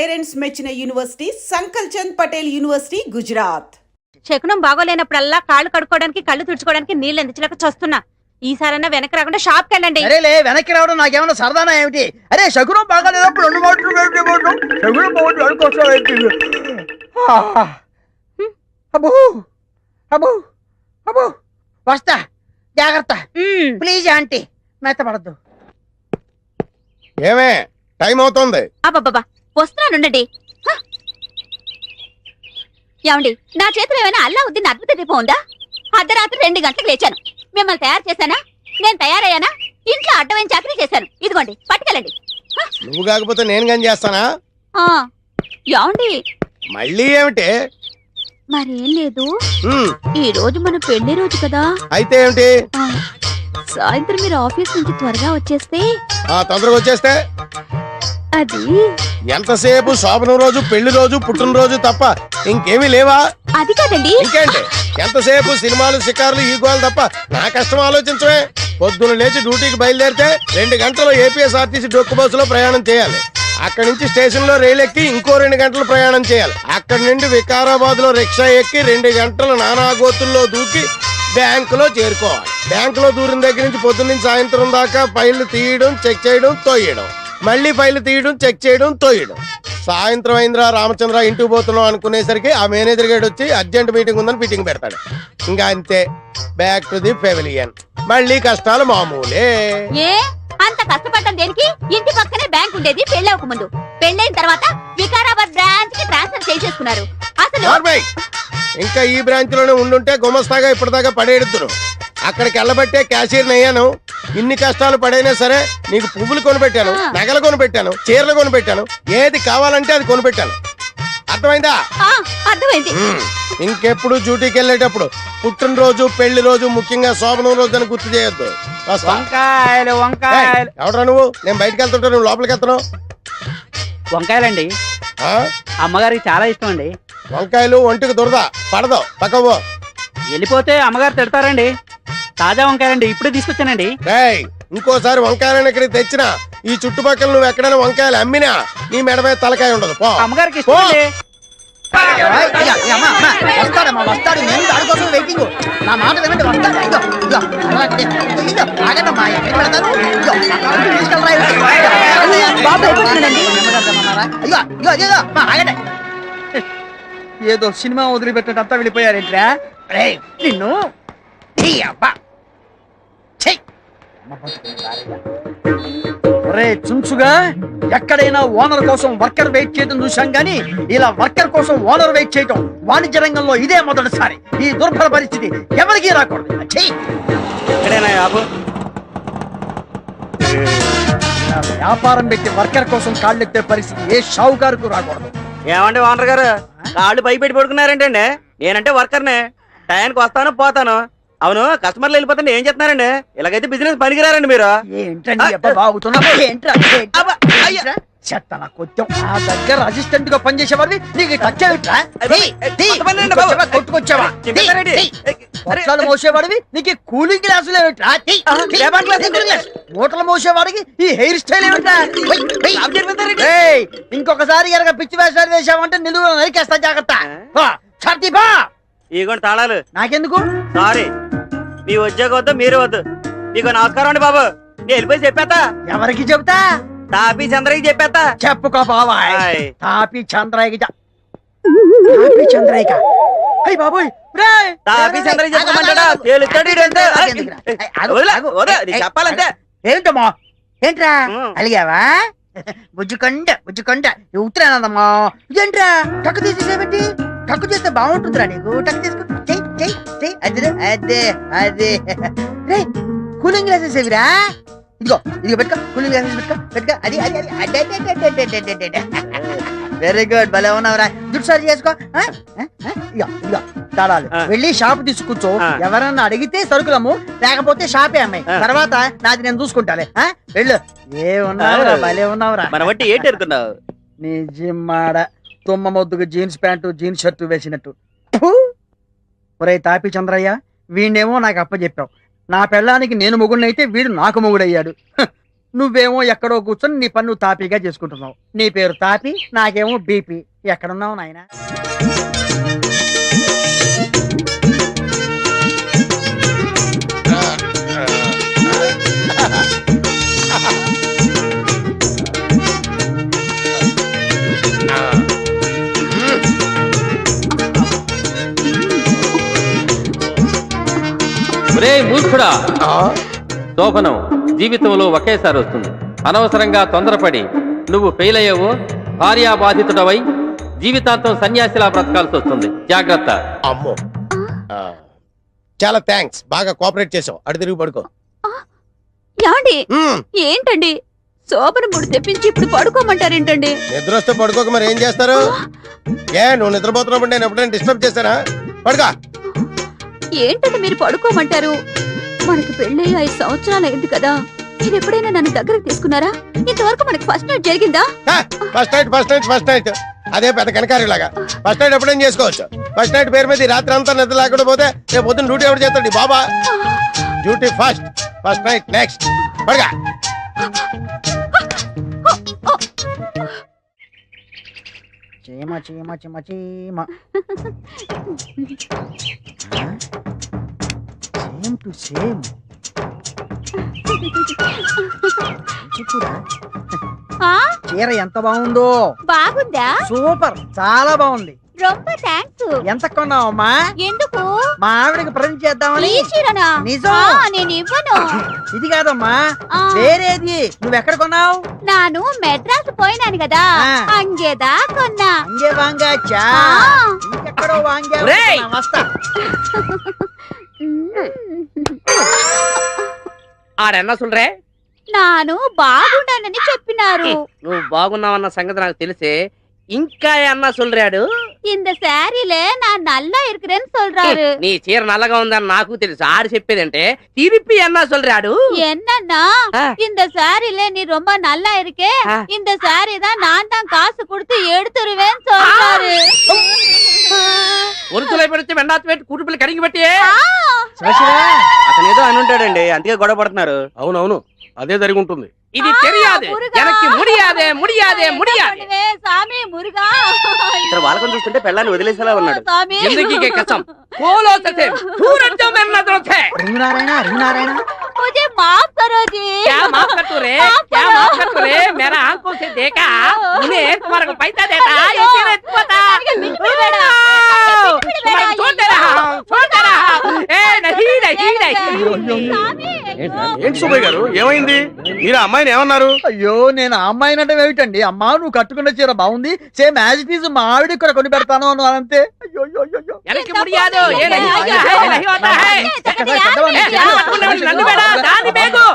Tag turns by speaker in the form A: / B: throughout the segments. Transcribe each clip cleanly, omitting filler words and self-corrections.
A: Parents మెచ్చిన university సంకల్ Chand Patel university Gujarat.
B: శకునం బాగోలేనప్పుడల్లా కాళ్ళు కడుక్కోవడానికి కళ్ళు తుడుచుకోవడానికి నీళ్ళు అందించలేక చస్తున్నా. ఈసారన్నా వెనక్కి రాకుండా షాప్ కి వెళ్ళండి.
C: అరేలే వెనక్కి రావడం నాకేమన్నా సరదానా ఏమిటి? అరే శకునం బాగాలేనప్పుడు 2 మాటలు శకునం బాగుంది అనుకోసం అబ్బో అబ్బో అబ్బో వస్తా, జాగ్రత్త ప్లీజ్ ఆంటీ, మెత్తపడద్దు.
D: ఏమే టైం అవుతోంది.
B: అబ్బబ్బా వస్తున్నానుండండి. ఏమండి, నా చేతిలో ఏమైనా అల్లావుద్దీన్ అద్భుత దీపం ఉందా? అర్ధరాత్రి 2 గంటలకు లేచాను. మిమ్మల్ని తయారు చేశానా? నేను తయారయ్యానా? ఇంట్లో అడ్డమైన చాకరీ చేశాను. ఇదిగోండి పట్టుకెళ్ళండి.
D: నువ్వు కాకపోతే నేను గని చేస్తానా?
B: ఏమండి
D: మళ్ళీ ఏమిటి?
B: మరేం లేదు, ఈ రోజు మన పెళ్లి రోజు కదా.
D: అయితే ఏమిటి?
B: సాయంత్రం మీరు ఆఫీస్ నుంచి త్వరగా వచ్చేస్తే.
D: తొందరగా వచ్చేస్తే
B: అది
D: ఎంతసేపు శోభనం రోజు, పెళ్లి రోజు, పుట్టినరోజు తప్ప ఇంకేమీ లేవా?
B: అది కాదండి.
D: ఇంకేంటి? ఎంతసేపు సినిమాలు, షికార్లు, ఈ గోలు తప్ప నా కష్టం ఆలోచించవే. పొద్దున లేచి డ్యూటీకి బయలుదేరితే 2 గంటలు ఏపీఎస్ఆర్టీసీ డొక్కు బస్సులో ప్రయాణం చేయాలి. అక్కడి నుంచి స్టేషన్ లో రైలు ఎక్కి ఇంకో 2 గంటలు ప్రయాణం చేయాలి. అక్కడి నుండి వికారాబాద్ లో రిక్షా ఎక్కి 2 గంటలు నానాగోతుల్లో దూకి బ్యాంకులో చేరుకోవాలి. బ్యాంకులో దూరిన దగ్గర నుంచి పొద్దున్న నుంచి సాయంత్రం దాకా ఫైళ్లు తీయడం, చెక్ చేయడం, తోయడం, మళ్ళీ ఫైళ్లు తీయడం, చెక్ చేయడం, తోయడం. సాయంత్రం అయిందిరా రామచంద్ర ఇంటికి పోతున్నాం అనుకునేసరికి ఆ మేనేజర్ గేడ్ వచ్చి అర్జెంట్ మీటింగ్ ఉందని మీటింగ్ పెడతాడు. ఇంకా అంతే, బ్యాక్ టు ది పెవిలియన్. మళ్ళీ కష్టాలు మామూలే.
B: అంత కష్టపడటం దేనికి? ఇంటి పక్కనే బ్యాంక్ ఉండేది పెళ్ళవక ముందు. పెళ్ళైన తర్వాత వికారాబాద్ బ్రాంచ్ కి ట్రాన్స్ఫర్ చేసేసుకున్నారు. అసలు
D: ఇంకా ఈ బ్రాంచ్ లోనే ఉండుంటే గుమస్తాగా ఇప్పటిదాకా పడేడుతురు. అక్కడికి వెళ్ళబట్టే క్యాషియర్ అయ్యాను. ఇన్ని కష్టాలు పడైనా సరే నీకు పువ్వులు కొనిపెట్టాను, నగలు కొనిపెట్టాను, చీరలు కొనిపెట్టాను, ఏది కావాలంటే అది కొనిపెట్టాను. అర్థమైందా?
B: అర్థమైంది.
D: ఇంకెప్పుడు డ్యూటీకి వెళ్ళేటప్పుడు పుట్టినరోజు, పెళ్లి రోజు, ముఖ్యంగా శోభనం రోజు అని గుర్తు చేయొద్దు.
C: వంకాయలు వంకాయలు.
D: ఎవడరా నువ్వు? నేను బయటకు వెళ్తుంటా, నువ్వు లోపలికి వెళ్తున్నావు.
C: వంకాయలండి, అమ్మగారికి చాలా ఇష్టం అండి.
D: వంకాయలు ఒంటికి దురద పడదు, పక్కవో.
C: వెళ్ళిపోతే అమ్మగారు తిడతారండి. తాజా వంకాయలండి, ఇప్పుడే తీసుకొచ్చానండి.
D: ఇంకోసారి వంకాయలను ఇక్కడికి తెచ్చినా, ఈ చుట్టుపక్కల నువ్వు ఎక్కడైనా వంకాయలు అమ్మినా నీ మెడ మీద తలకాయ ఉండదు.
C: అమ్మగారికి వస్తాడు, నేను దానికోసం వెయిటింగ్. నా మాట వినండి, వస్తాడు. ఏదో సినిమా వదిలిపెట్టడంతా వెళ్ళిపోయారేంట్రా? నిన్ను చుంచుగా ఎక్కడైనా ఓనర్ కోసం వర్కర్ వెయిట్ చేయడం చూశాం గానీ ఇలా వర్కర్ కోసం ఓనర్ వెయిట్ చేయటం వాణిజ్య రంగంలో ఇదే మొదటిసారి. ఈ దుర్భర పరిస్థితి ఎవరికీ రాకూడదు. వ్యాపారం పెట్టి వర్కర్ కోసం కాళ్ళెత్తే పరిస్థితి ఏ షావుకారుకు రాకూడదు.
E: ఏమండి ఓనర్ గారు, కాళ్ళు పైపెట్టి పడుకున్నారేంటండి? నేనంటే వర్కర్నే, టైంకి వస్తాను పోతాను. అవును, కస్టమర్లు వెళ్ళిపోతుంటే ఏం చెప్తున్నారండి? ఇలాగైతే బిజినెస్ పనికిరారండి మీరు.
C: నా దగ్గర అసిస్టెంట్ గా పనిచేసేవాడివి నీకు టచ్చావిట్రా? మోసేవాడివి నీకు కూలింగ్ గ్లాసులు ఏమిట్రా? మూటలు మోసేవాడికి ఈ హెయిర్ స్టైల్ ఏమిట్రా? ఇంకొకసారి ఎరగ పిచ్చి వేషాలు వేసావంటే నిలువ నరికేస్తా, జాగ్రత్త.
E: ఇగోండి తాళాలు.
C: నాకెందుకు?
E: సారీ, మీ ఉద్యోగం వద్దు, మీరు వద్దు. మీకు నమస్కారం అండి బాబు. నేను వెళ్ళిపోయి చెప్పేస్తా.
C: ఎవరికి చెబుతా?
E: తాపీ చంద్రయ్యకి చెప్పేస్తా.
C: చెప్పుకో బాబాయ్. తాపీ చంద్రయ్యకి తాపీ చంద్రయ్య అయ్యి బాబోయ్,
E: తాపీ చంద్రయ్య చెప్పమంటాడా? చెప్పాలంటే
C: ఏంటమ్మా? ఏంట్రా అలిగావా? బుజ్జుకొండ ఉత్తరానందమ్మా. ఇదేంట్రా టక్కు తీసేసేబట్టి? టక్కు చేస్తే బాగుంటుందిరా నీకు. టక్కు తీసుకో, అదే రే కూలింగ్ గ్లాసెస్ ఏవిరా? ఇదిగో ఇదిగో పెట్టుకో, కూలింగ్ గ్లాసెస్ పెట్టుకో. అది వెరీ గుడ్, భలే ఉన్నావురా. దుడ్డు సరి చేసుకో. ఇదిగో తాళాలు. వెళ్ళి షాప్ తీసుకూర్చో. ఎవరన్నా అడిగితే సరుకులమ్ము, లేకపోతే షాపే అమ్మాయి. తర్వాత నాది నేను చూసుకుంటాలే. వెళ్ళు. ఉన్నావురా, భలే ఉన్నావురా.
E: మన బట్టి ఏంటి ఎరుకున్నావు?
C: నిజమాడ తుమ్మ మొద్దుకు జీన్స్ ప్యాంటు, జీన్స్ షర్టు వేసినట్టు. ఒరే తాపి చంద్రయ్య, వీణేమో నాకు అప్పచెప్పావు. నా పెళ్ళానికి నేను మొగుడినైతే వీడు నాకు మొగుడయ్యాడు. నువ్వేమో ఎక్కడో కూర్చొని నీ పన్ను తాపీగా చేసుకుంటున్నావు. నీ పేరు తాపి, నాకేమో బీపీ. ఎక్కడున్నావు నాయనా?
F: ఒరే మూర్ఖుడా, శోభనం జీవితంలో ఒకేసారి వస్తుంది. అనవసరంగా తొందరపడి నువ్వు ఫెయిల్ అయ్యావో భార్యాబాధితుడవై జీవితాంతం సన్యాసిలా బ్రతకాల్సి వస్తుంది. జాగ్రత్త.
D: అమ్మో, చాలా థ్యాంక్స్, బాగా కోఆపరేట్ చేసావు. అటు తిరిగి పడుకో.
B: ఏమండి ఏంటండి శోభన ముడి తెప్పించి ఇప్పుడు పడుకోమంటారేంటండి?
D: నిద్ర వస్తే పడుకోక మరి ఏం చేస్తారు? ఏ నువ్వు నిద్రపోతున్నప్పుడు నేను ఎప్పుడైనా డిస్టర్బ్ చేశానా? పడుకో.
B: ఏంటంటే మీరు పడుకోమంటారు? మనకి పెళ్ళి 5 సంవత్సరాలు అయింది కదా, మీరు ఎప్పుడైనా నన్ను దగ్గరకు తీసుకున్నారా? ఇంతవరకు మనకి ఫస్ట్ నైట్ జరిగిందా?
D: ఫస్ట్ నైట్ అదే పెద్ద కనకారిలాగా. ఫస్ట్ నైట్ ఎప్పుడైనా చేసుకోవచ్చు. ఫస్ట్ నైట్ పేరు మీద ఈ రాత్రి అంతా నిద్ర లేకుండా పోతే రేపు పొద్దున్న డ్యూటీ ఎవరు చేస్తాడు? బాబా డ్యూటీ ఫస్ట్ నైట్ నెక్స్ట్. పడగా
C: చీమ చీమ చీమ చీమ. Same to same. చీర ఎంత బాగుందో.
B: బాగుందా?
C: సూపర్, చాలా బాగుంది.
B: రొంబ థాంక్స్.
C: ఎంత కొన్నావమ్మా?
B: ఎందుకు?
C: మా ఆవిడకి ప్రజెంట్ చేద్దామని.
B: ఈ చీరనా?
C: నిజం.
B: నేను ఇవ్వను.
C: ఇది కాదమ్మా, వేరేది. నువ్వెక్కడ కొన్నావు?
B: నాను మెడ్రాస్ పోయినాను కదా, అంగేదా కొన్నా.
C: అంగే వాంగాచా? ఇంకెక్కడో వాంగా. వస్తా.
E: ఆడన్నా సుండ్రే,
B: నాను బాగుండానని చెప్పినారు.
E: నువ్వు బాగున్నావన్న సంగతి నాకు తెలిసే. ఇంకా అన్నా சொல்றாడు,
B: இந்த சாரில நான் நல்லா இருக்கிறேன்னு சொல்றாரு.
E: నీ చీర నల్లగా ఉందని నాకు తెలుసు. ఆడు చెప్పేదంటే తిరిపి అన్నా சொல்றாడు.
B: என்னன்னா இந்த சாரில நீ ரொம்ப நல்லா இருக்கே, இந்த சாரி தான் நான் தான் காசு கொடுத்து எடுத்துருவேன்னு சொல்றாரு.
E: ఒరుతులై పెడితే వెండాత పెట్టి కూటుపిల్లి కడిగి పెట్టి
C: అతను
E: ఏదో అని ఉంటాడండి, అందుకే గొడవ పడుతున్నారు.
D: అవునవును, అదే జరిగి ఉంటుంది.
E: ఇది తెలియదు, எனக்கு முடியாதே முடியாதே முடியாதே.
B: சாமி முருகா,
E: ఇతర వాళ్ళకం చూస్తుంటే పెళ్ళాన్ని వదిలేసేలా ఉన్నాడు.
B: சாமி
E: जिंदगी के कसम बोलो सचे सूरज जो मेरे नजरों से
C: రింగునారాయణ
B: मुझे माफ करो जी.
E: क्या माफ कर तू रे, क्या माफ कर तू रे? मेरा आंखों से देखा, उन्हें तुम्हारे को पैसा देता ये तेरे पता छोड़ दे रहा ए नहीं नहीं नहीं.
D: ఏంటి సుబ్బయ్య గారు, ఏమైంది? మీరు అమ్మాయిని ఏమన్నారు?
C: అయ్యో, నేను ఆ అమ్మాయిని అంటే ఏమిటండి? అమ్మా, నువ్వు కట్టుకున్న చీర బాగుంది, సేమ్ యాజ్ ఇట్ ఈజ్ మా ఆవిడ ఇక్కడ కొని పెడతాను అను అంతే. అయ్యో అయ్యో,
E: எனக்கு முடியாது, ये नहीं होता है, ये नहीं होता है. నన్ను బేడా దాని బేగు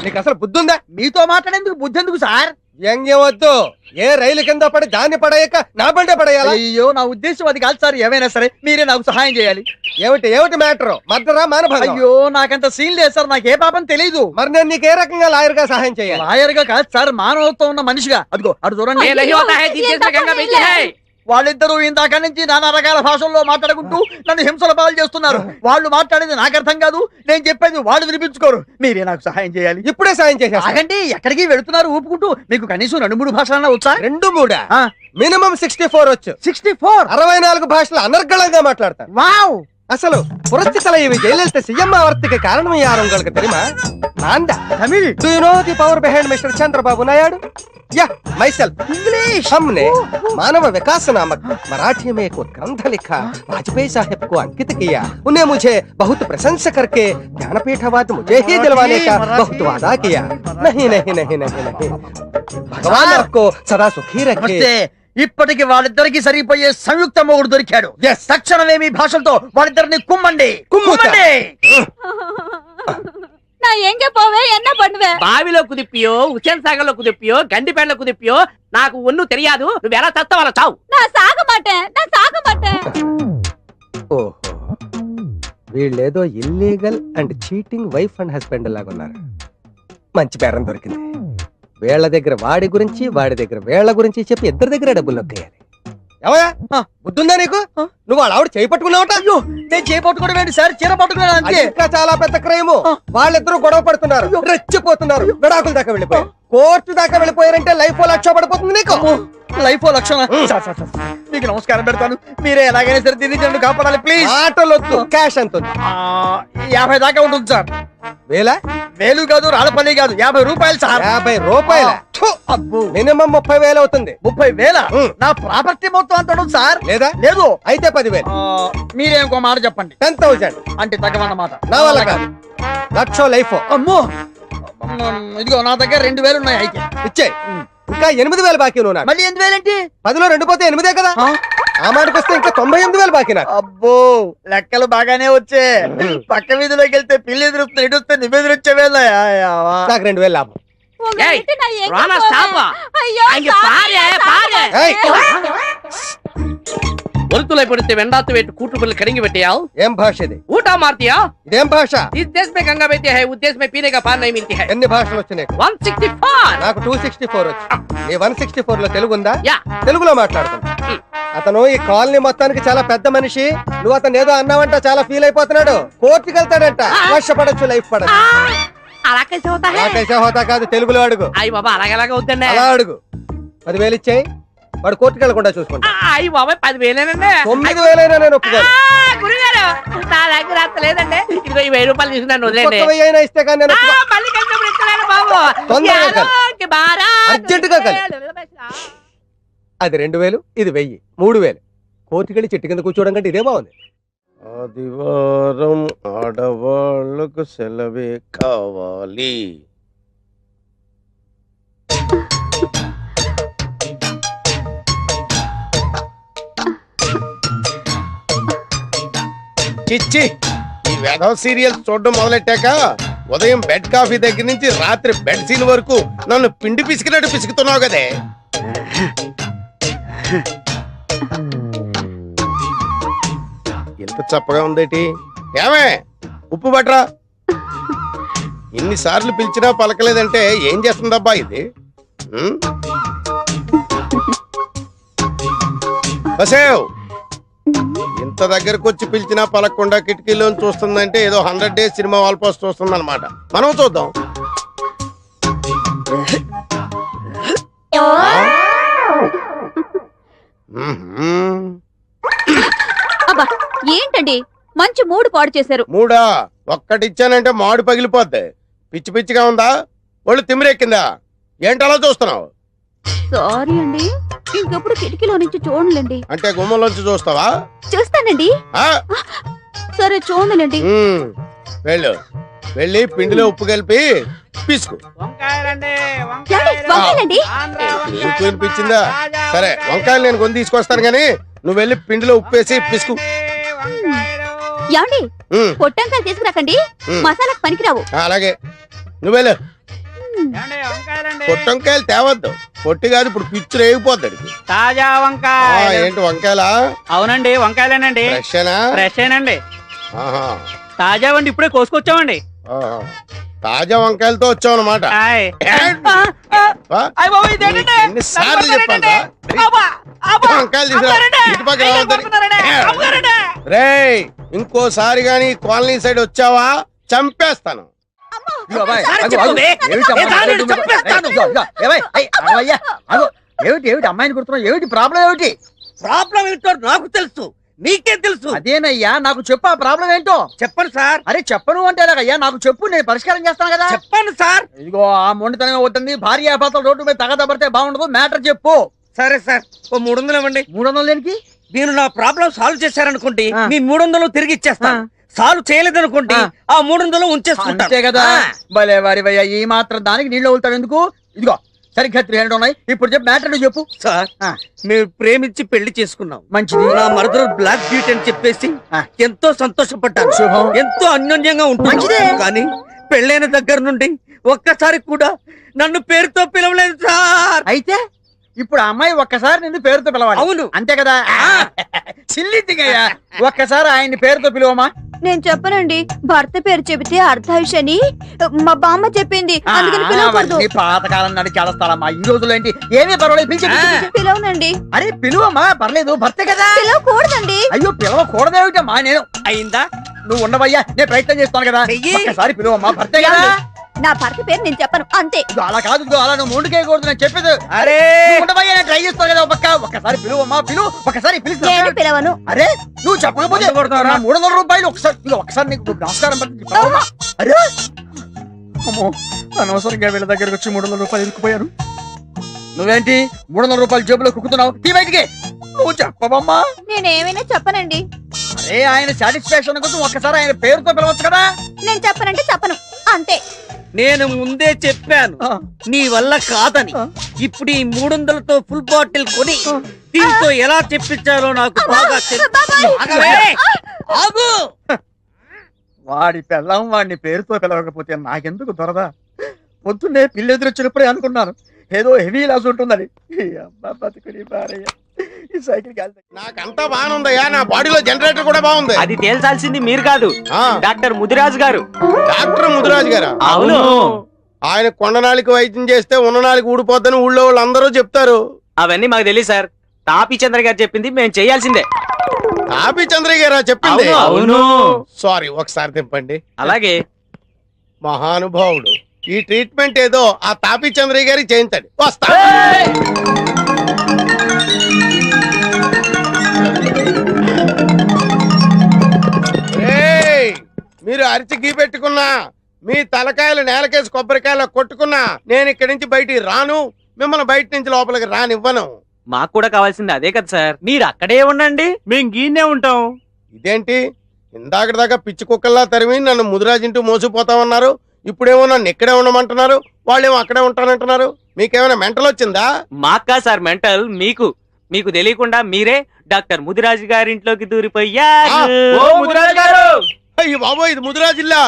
D: నీకు అసలు బుద్ధి ఉందా?
C: మీతో మాట్లాడేందుకు బుద్ధి ఎందుకు సార్?
D: వ్యంగ్యం వద్దు. ఏ రైలు కింద పడి దాన్ని పడేయక నా బండే పడేయాలి?
C: అయ్యో, నా ఉద్దేశం అది కాదు సార్. ఏమైనా సరే మీరే నాకు సహాయం చేయాలి.
D: ఏమిటి మ్యాటర్? మర్డరా మానభంగం?
C: అయ్యో, నాకంత సీన్ లేదు సార్. నాకు ఏ పాపం తెలీదు.
D: మరి నేను నీకు ఏ రకంగా లాయర్ గా సహాయం చేయాలి?
C: లాయర్ గా కాదు సార్, మానవత్వం ఉన్న మనిషిగా. అదిగో అటు చూడండి.
E: ये नहीं होता है, जिस में गंगा बहती है.
C: వాళ్ళిద్దరూ ఇందాక నుంచి నానా రకాల భాషల్లో మాట్లాడుకుంటూ నన్ను హింసల పాలు చేస్తున్నారు. వాళ్ళు మాట్లాడేది నాకు అర్థం కాదు, నేను చెప్పేది వాళ్ళు వినిపించుకోరు. మీరే నాకు సహాయం చేయాలి.
D: ఇప్పుడే సాయం చేసేస్తా.
C: ఆగండి, ఎక్కడికి వెళుతున్నారు ఊపుకుంటూ? మీకు కనీసం 2-3 భాషలన్నా వచ్చా?
D: 2-3 మినిమం 64 వచ్చు.
C: 64?
D: 64 భాషలు అనర్గళంగా మాట్లాడతాను.
C: వావ్!
D: అసలు పురస్చితల ఇవి జయలలిత సీఎం ఆవర్తికి కారణం యారు உங்களுக்கு தெரியுமா? నాంద
C: Tamil.
D: Do you know the power behind Mr. Chandrababu Naidu? Yeah, myself.
C: English.
D: हमने मानव विकास नामक मराठी में एक ग्रंथ लिखा, वाजपेयी साहब को अंकित किया. उन्हें मुझे बहुत प्रशंसा करके ज्ञानपीठ अवार्ड मुझे ही दिलवाने का बहुत वादा किया. नहीं नहीं नहीं नहीं नहीं, भगवान आपको सदा सुखी रखे.
C: ఇప్పటికి వాళ్ళిద్దరికి సరిపోయే సంయుక్త మొగుడు దొరికాడు. తక్షణమే మీ భాషలతో వాళ్ళిద్దరిని కుమ్మండి.
B: நான் எங்க போவேன், என்ன பண்ணுவேன்?
E: బావిలో కుదిప్పియో, హుసేన్ సాగర్ లో కుదిప్పియో, గండిపేటలో కుదిప్పియో నాకు ఒన్ను తెలియదు. నువ్వు ఎలా చస్తావు అలా చావు.
B: நான் சாக மாட்டேன்.
D: ఓహో, వీళ్ళేదో illegal and cheating wife and husband లాగా ఉన్నారు.
G: మంచి బేరం దొరికింది. వీళ్ళ దగ్గర వాడి గురించి, వాడి దగ్గర వీళ్ళ గురించి చెప్పి ఇద్దరి దగ్గర డబ్బులు నొక్కేయాలి. ఏమయ్యా బుద్ధుందా నీకు? నువ్వు వాళ్ళ ఆవిడ చేయి పట్టుకున్నావట.
C: అయ్యో నేను చేపట్టుకోవడం ఏంటి సార్, చీర పట్టుకున్నాను
G: అది
C: అంతే.
G: ఇంకా చాలా పెద్ద క్రైమ్. వాళ్ళిద్దరూ గొడవ పడుతున్నారు, రెచ్చిపోతున్నారు, విడాకుల దాకా వెళ్ళిపోయారు. కోర్టు దాకా వెళ్ళిపోయారంటే లైఫ్ లక్ష పడిపోతుంది నీకు.
C: లైఫ్ లక్షణ. మీకు నమస్కారం పెడతాను, మీరే ఎలాగైనా సరే దీన్ని నన్ను కాపాడాలి ప్లీజ్.
G: ఆటలొద్దు, క్యాష్ ఎంత ఉంది?
C: 50 దాకా ఉంటుంది సార్.
G: వేల?
C: వేలు కాదు, రాళ్ళపల్లి కాదు, 50 రూపాయలు సార్.
G: 50 రూపాయల?
C: అబ్బో,
G: మినిమం 30,000 అవుతుంది.
C: 30,000 నా ప్రాపర్టీ మొత్తం అంత ఉంటుంది సార్.
G: లేదా?
C: లేదు.
G: అయితే 10,000.
C: మీరే ఇంకో మాట చెప్పండి.
G: 10,000
C: అంటే తగ్గమన్నమాట.
G: నా వల్ల కాదు. లక్ష లైఫ్.
C: అమ్మో, ఇదిగో నా దగ్గర 2,000 ఉన్నాయి. అయితే
G: ఇచ్చే. ఇంకా 8,000 బాకీ నువ్వు నాకు.
C: మళ్ళీ 8,000 ఏంటి?
G: 10లో 2 పోతే 8 కదా. ఆ మాటకు వస్తే ఇంకా 98,000 బాకీ నాకు.
C: అబ్బో లెక్కలు బాగానే వచ్చే. పక్క వీధిలోకి వెళ్తే పిల్లి ఎదురుస్తుంది, ఇటు వస్తే నిబెదురు వచ్చేవేళ.
G: నాకు 2,000 లాభం.
E: ஏய், ராணா ஸ்டாப்பா. அங்க பாரு பாரு.
G: ఏయ్,
H: ஒருத்துளை பிடித்து வெண்டாத்து வைத்து கூட்டுப்பல் கடிங்கி வெட்டியால்
G: ఏం భాష ఇది?
H: ऊटा मारतिया
G: ఇదేం భాష?
H: इस देश में गंगा बहती है उस देश में पीने का पानी नहीं मिलती है
G: ఎన్ని భాషలు వచ్చి నీకు?
H: 164
G: నాకు 264 వచ్చి. ఈ 164 లో తెలుగు ఉందా?
H: యా.
G: తెలుగులో మాట్లాడుతున్నా. అతను ఈ కాలనీ మొత్తానికి చాలా పెద్ద మనిషి. నువ్వు అతను ఏదో అన్నావంట, చాలా ఫీల్ అయిపోతున్నాడు. కోర్టుకి వెళ్తాడంట. లక్ష పడొచ్చు, లైఫ్ పడదు.
H: అలా कैसे होता है?
G: నాకైతే హోతా కాదు, తెలుగులో అడుగు.
H: అయ్య బాబా అలాగలాగా వద్దండి.
G: అలా అడుగు. 10,000 ఇచ్చేయి, వాడు కోర్టుకి వెళ్లకుండా చూసుకుంటా.
H: అయ్య బాబాయ్ 10,000
G: 9,000 నేను ఒప్పుకోను.
H: గురుగారు నా దగ్గర అంత లేదండి. ఇదిగో ఈ 1,000 రూపాయలు తీసుకున్నాను వదిలేండి.
G: 10,000 ఇస్తే కానీ నేను ఒప్పుకో.
H: మళ్ళీ కలిసినప్పుడు ఇస్తున్నాను బాబు.
G: తొందరగా కలు.
H: యారోకి బారా.
G: అర్జెంటుగా కలు. అది 2,000, ఇది 1,000, 3,000. కోర్టుకి వెళ్ళి చెట్టు కింద కూర్చోవడం కంటే ఇదే బాగుంది.
D: ఆదివారం ఆడవాళ్ళకు సెలవే కావాలి. చిచ్చి, ఈ వెధవ సీరియల్స్ చూడడం మొదలెట్టాక ఉదయం బెడ్ కాఫీ దగ్గర నుంచి రాత్రి బెడ్ సీన్ వరకు నన్ను పిండి పిసికినట్టు పిసుకుతున్నావు కదే. ఎంత చప్పగా ఉందేటి? ఏమే ఉప్పు బట్రా. ఇన్నిసార్లు పిలిచినా పలకలేదంటే ఏం చేస్తుందబ్బా ఇది? బసేవ్, ఇంత దగ్గరకు వచ్చి పిలిచినా పలకకుండా కిటికీలో చూస్తుందంటే ఏదో 100 days సినిమా వాల్ పోస్ట్ చూస్తుందన్నమాట. మనం చూద్దాం.
B: అబ్బా ఏంటండి మంచి మూడు పాడు చేశారు.
D: మూడా? ఒక్కటిచ్చానంటే మాడు పగిలిపోద్ది. పిచ్చి పిచ్చిగా ఉందా? ఒళ్ళు తిమ్మిరెక్కిందా? ఏంటలా చూస్తున్నావు?
B: సారీ అండి, ఇంకెప్పుడు కిటికీలో నుంచి చూడలేండి.
D: అంటే గుమ్మంలోంచి చూస్తావా?
B: చూస్తానండి.
D: ఆ?
B: సరే చూడలేండి.
D: వెళ్ళు, వెళ్ళి పిండిలో ఉప్పు కలిపి పిసుకు.
H: వంకాయలండి
B: వంకాయలండి.
D: నీకు వినిపించిందా? సరే, వంకాయలు నేను కొని తీసుకొస్తాను గానీ నువ్వు వెళ్ళి పిండిలో ఉప్పు వేసి పిసుకు.
B: యాండి పొట్టంకాయలు తీసుకురాకండి, మసాలాకు పనికిరావు.
D: అలాగే, నువ్వు వెళ్ళు. పొట్టంకాయలు తేవద్దు, పొట్టి కాదు, ఇప్పుడు పిచ్చు రేగిపోద్ది.
E: తాజా వంకాయ.
D: ఏంటి వంకాయలా?
E: అవునండి వంకాయలేనండి.
D: ఫ్రెషేనా?
E: ఫ్రెష్ ఏనండి,
D: ఆహా.
E: తాజా వండి ఇప్పుడే కోసుకొచ్చామండి.
D: ఆహా. తాజా వంకాయలతో వచ్చావు అనమాట.
E: ఆయ్.
D: ఎన్నిసార్లు చెప్పాను వంకాయలు తీసుకురా. రేయ్, ఇంకోసారి గాని కాలనీ సైడ్ వచ్చావా చంపేస్తాను.
C: ఏమిటి అమ్మాయిని కుడుతున్నావు? ఏమిటి ప్రాబ్లం? ఏమిటి
H: ప్రాబ్లం ఏంటో నాకు తెలుసు, నీకే తెలుసు.
C: అదేనయ్యా, నాకు చెప్పు ఆ ప్రాబ్లం ఏంటో.
H: చెప్పండి సార్.
C: అరే చెప్పను అంటే ఎలాగయ్యా? నాకు చెప్పు, నేను పరిష్కారం చేస్తాను కదా.
H: చెప్పండి సార్.
C: ఇదిగో ఆ మొండితనం అవుతుంది, భార్య భర్తలు రోడ్డు మీద తగదబడితే బాగుండదు. మ్యాటర్ చెప్పు.
H: సరే సార్, ఓ 300 ఇవ్వండి.
C: 300 దేనికి?
H: మీరు నా ప్రాబ్లం సాల్వ్ చేశారనుకోండి,
C: ఆ.
H: మీ 300 తిరిగి ఇచ్చేస్తాను. సాల్వ్ చేయలేదనుకోండి, ఆ 300 ఉంచేసుకుంటా.
C: అంతే కదా. భలే వారి భయ్యా, ఈ మాత్రం దానికి నీళ్ళు వెళ్తాడు ఎందుకు? ఇదిగో సరిగ్గా 300 ఉన్నాయి. ఇప్పుడు చెప్పు, మ్యాటర్ చెప్పు.
H: సార్, మేము ప్రేమించి పెళ్లి చేసుకున్నాం.
C: మంచిది.
H: నా మరదలు బ్లాక్ బ్యూటీ అని చెప్పేసి ఎంతో సంతోషపడ్డాను.
C: శుభం.
H: ఎంతో అన్యోన్యంగా
C: మంచిదే.
H: ఉంటుంది. కానీ పెళ్ళైన దగ్గర నుండి ఒక్కసారి కూడా నన్ను పేరుతో పిలవలేదు సార్.
C: అయితే ఇప్పుడు ఆ అమ్మాయి ఒక్కసారి నిన్ను పేరుతో పిలవాలి.
H: అవును.
C: అంతే కదా. చిల్లిద్దిగయ్యా, ఒక్కసారి ఆయన్ని పేరుతో పిలువమా.
B: నేను చెప్పనండి. భర్త పేరు చెబితే అర్ధాయుషని మా బామ్మ చెప్పింది. అందుకని పిలవకూడదు.
C: నీ పాతకాలం నాడు చేస్తారమ్మా. ఈ రోజులో ఏంటి ఏమీ పర్వాలేదు, పిలిచి
B: పిలవనండి.
C: అరే పిలువమ్మా, పర్లేదు, భర్తే కదా.
B: పిలవకూడదండి.
C: అయ్యో పిలవకూడదేమిటమ్మా, నేను
H: అయిందా?
C: నువ్వు ఉండవయ్యా, నేను ప్రయత్నం చేస్తాను కదా.
H: చెయ్యి.
C: ఒక్కసారి పిలువమ్మా, భర్తే కదా.
B: నా భర్త పేరు నేను చెప్పను అంతే.
C: ఇదిగో అలా కాదు, ఇదిగో అలా నువ్వు ముందుకేయకూడదు, నేను చెప్పేది.
H: అరే
C: నువ్వు ఉండవయ్యా, నేను ట్రై చేస్తాను కదా. ఒక్కసారి పిలువమ్మా, ఒక్కసారి పిలుస్తా.
B: నేను పిలవను.
C: అరే నువ్వు చెప్పకపోతే
H: మందు కొడతావరా?
C: నా 300 రూపాయలు ఒకసారి నీకు నమస్కారం పెట్టి చెప్పావమ్మా. అరే అమ్మో, అనవసరంగా వీళ్ళ దగ్గరకు వచ్చి 300 రూపాయలు ఇరుక్కుపోయారు. నువ్వేంటి 300 రూపాయలు జేబులో కుక్కుతున్నావు? తీ బయటికి. నువ్వు చెప్పవమ్మా.
B: నేనేమైనా చెప్పనండి.
C: అరే ఆయన సాటిస్ఫాక్షన్ కోసం ఒక్కసారి ఆయన పేరుతో పిలవచ్చు కదా.
B: నేను చెప్పనంటే చెప్పను అంతే.
H: నేను ముందే చెప్పాను నీ వల్ల కాదని. ఇప్పుడు ఈ 300తో ఫుల్ బాటిల్ కొని దీంతో ఎలా చెప్పించాలో నాకు బాగా తెలుసు. ఆగవే! ఆగు!
C: వాడి పెళ్ళం వాడిని పేరుతో పిలవకపోతే నాకెందుకు దొరదా? పొద్దున్నే పిల్లెదురొచ్చినప్పుడే అనుకున్నాను ఏదో హెవీ లాస్ ఉంటుందని. ఈ అబ్బా బతుకుని భారయ్య. ఈ సైకిల్
D: నాకంతా బాగుందయ్యా, నా బాడీలో జనరేటర్ కూడా బాగుంది.
E: అది తేల్చాల్సింది మీరు కాదు,
D: ఆ,
E: డాక్టర్ ముదిరాజు గారు.
D: డాక్టర్ ముదిరాజు గారా?
E: అవును.
D: ఆయన కొండనాళికి వైద్యం చేస్తే ఉన్ననాళికి ఊడిపోద్దని ఊళ్ళో వాళ్ళు అందరూ చెప్తారు.
E: అవన్నీ మాకు తెలియదు సార్. తాపి చంద్ర గారు చెప్పింది మేము చేయాల్సిందే.
D: తాపి చంద్రయ్య గారా చెప్పింది?
E: అవును.
D: సారీ, ఒకసారి తెంపండి.
E: అలాగే.
D: మహానుభావుడు, ఈ ట్రీట్మెంట్ ఏదో ఆ తాపి చంద్రయ్య గారికి చేయించండి. వస్తా. ఏయ్, మీరు అరిచి గీ పెట్టుకున్నా, మీ తలకాయలు నేలకేసి కొబ్బరికాయలు కొట్టుకున్నా, నేను ఇక్కడి నుంచి బయటికి రాను, మిమ్మల్ని బయట నుంచి లోపలికి రానివ్వను.
E: మాకు కూడా కావాల్సింది అదే కదా సార్. మీరు అక్కడే ఉండండి, మేము గీనే ఉంటాం.
D: ఇదేంటి ఇందాక దాకా పిచ్చి కుక్కల్లా తరిమి నన్ను ముదిరాజింటూ మోసిపోతామన్నారు, ఇప్పుడేమో నన్ను ఇక్కడే ఉండమంటున్నారు, వాళ్ళేమో అక్కడే ఉంటానంటున్నారు. మీకేమైనా మెంటల్ వచ్చిందా?
E: మాకా సార్ మెంటల్, మీకు మీకు తెలియకుండా మీరే డాక్టర్ ముదిరాజు గారింట్లోకి దూరిపోయారు.
D: ఓ ముదిరాజు గారు! అయ్యి బాబోయ్, ఇది ముదిరాజు ఇల్లా?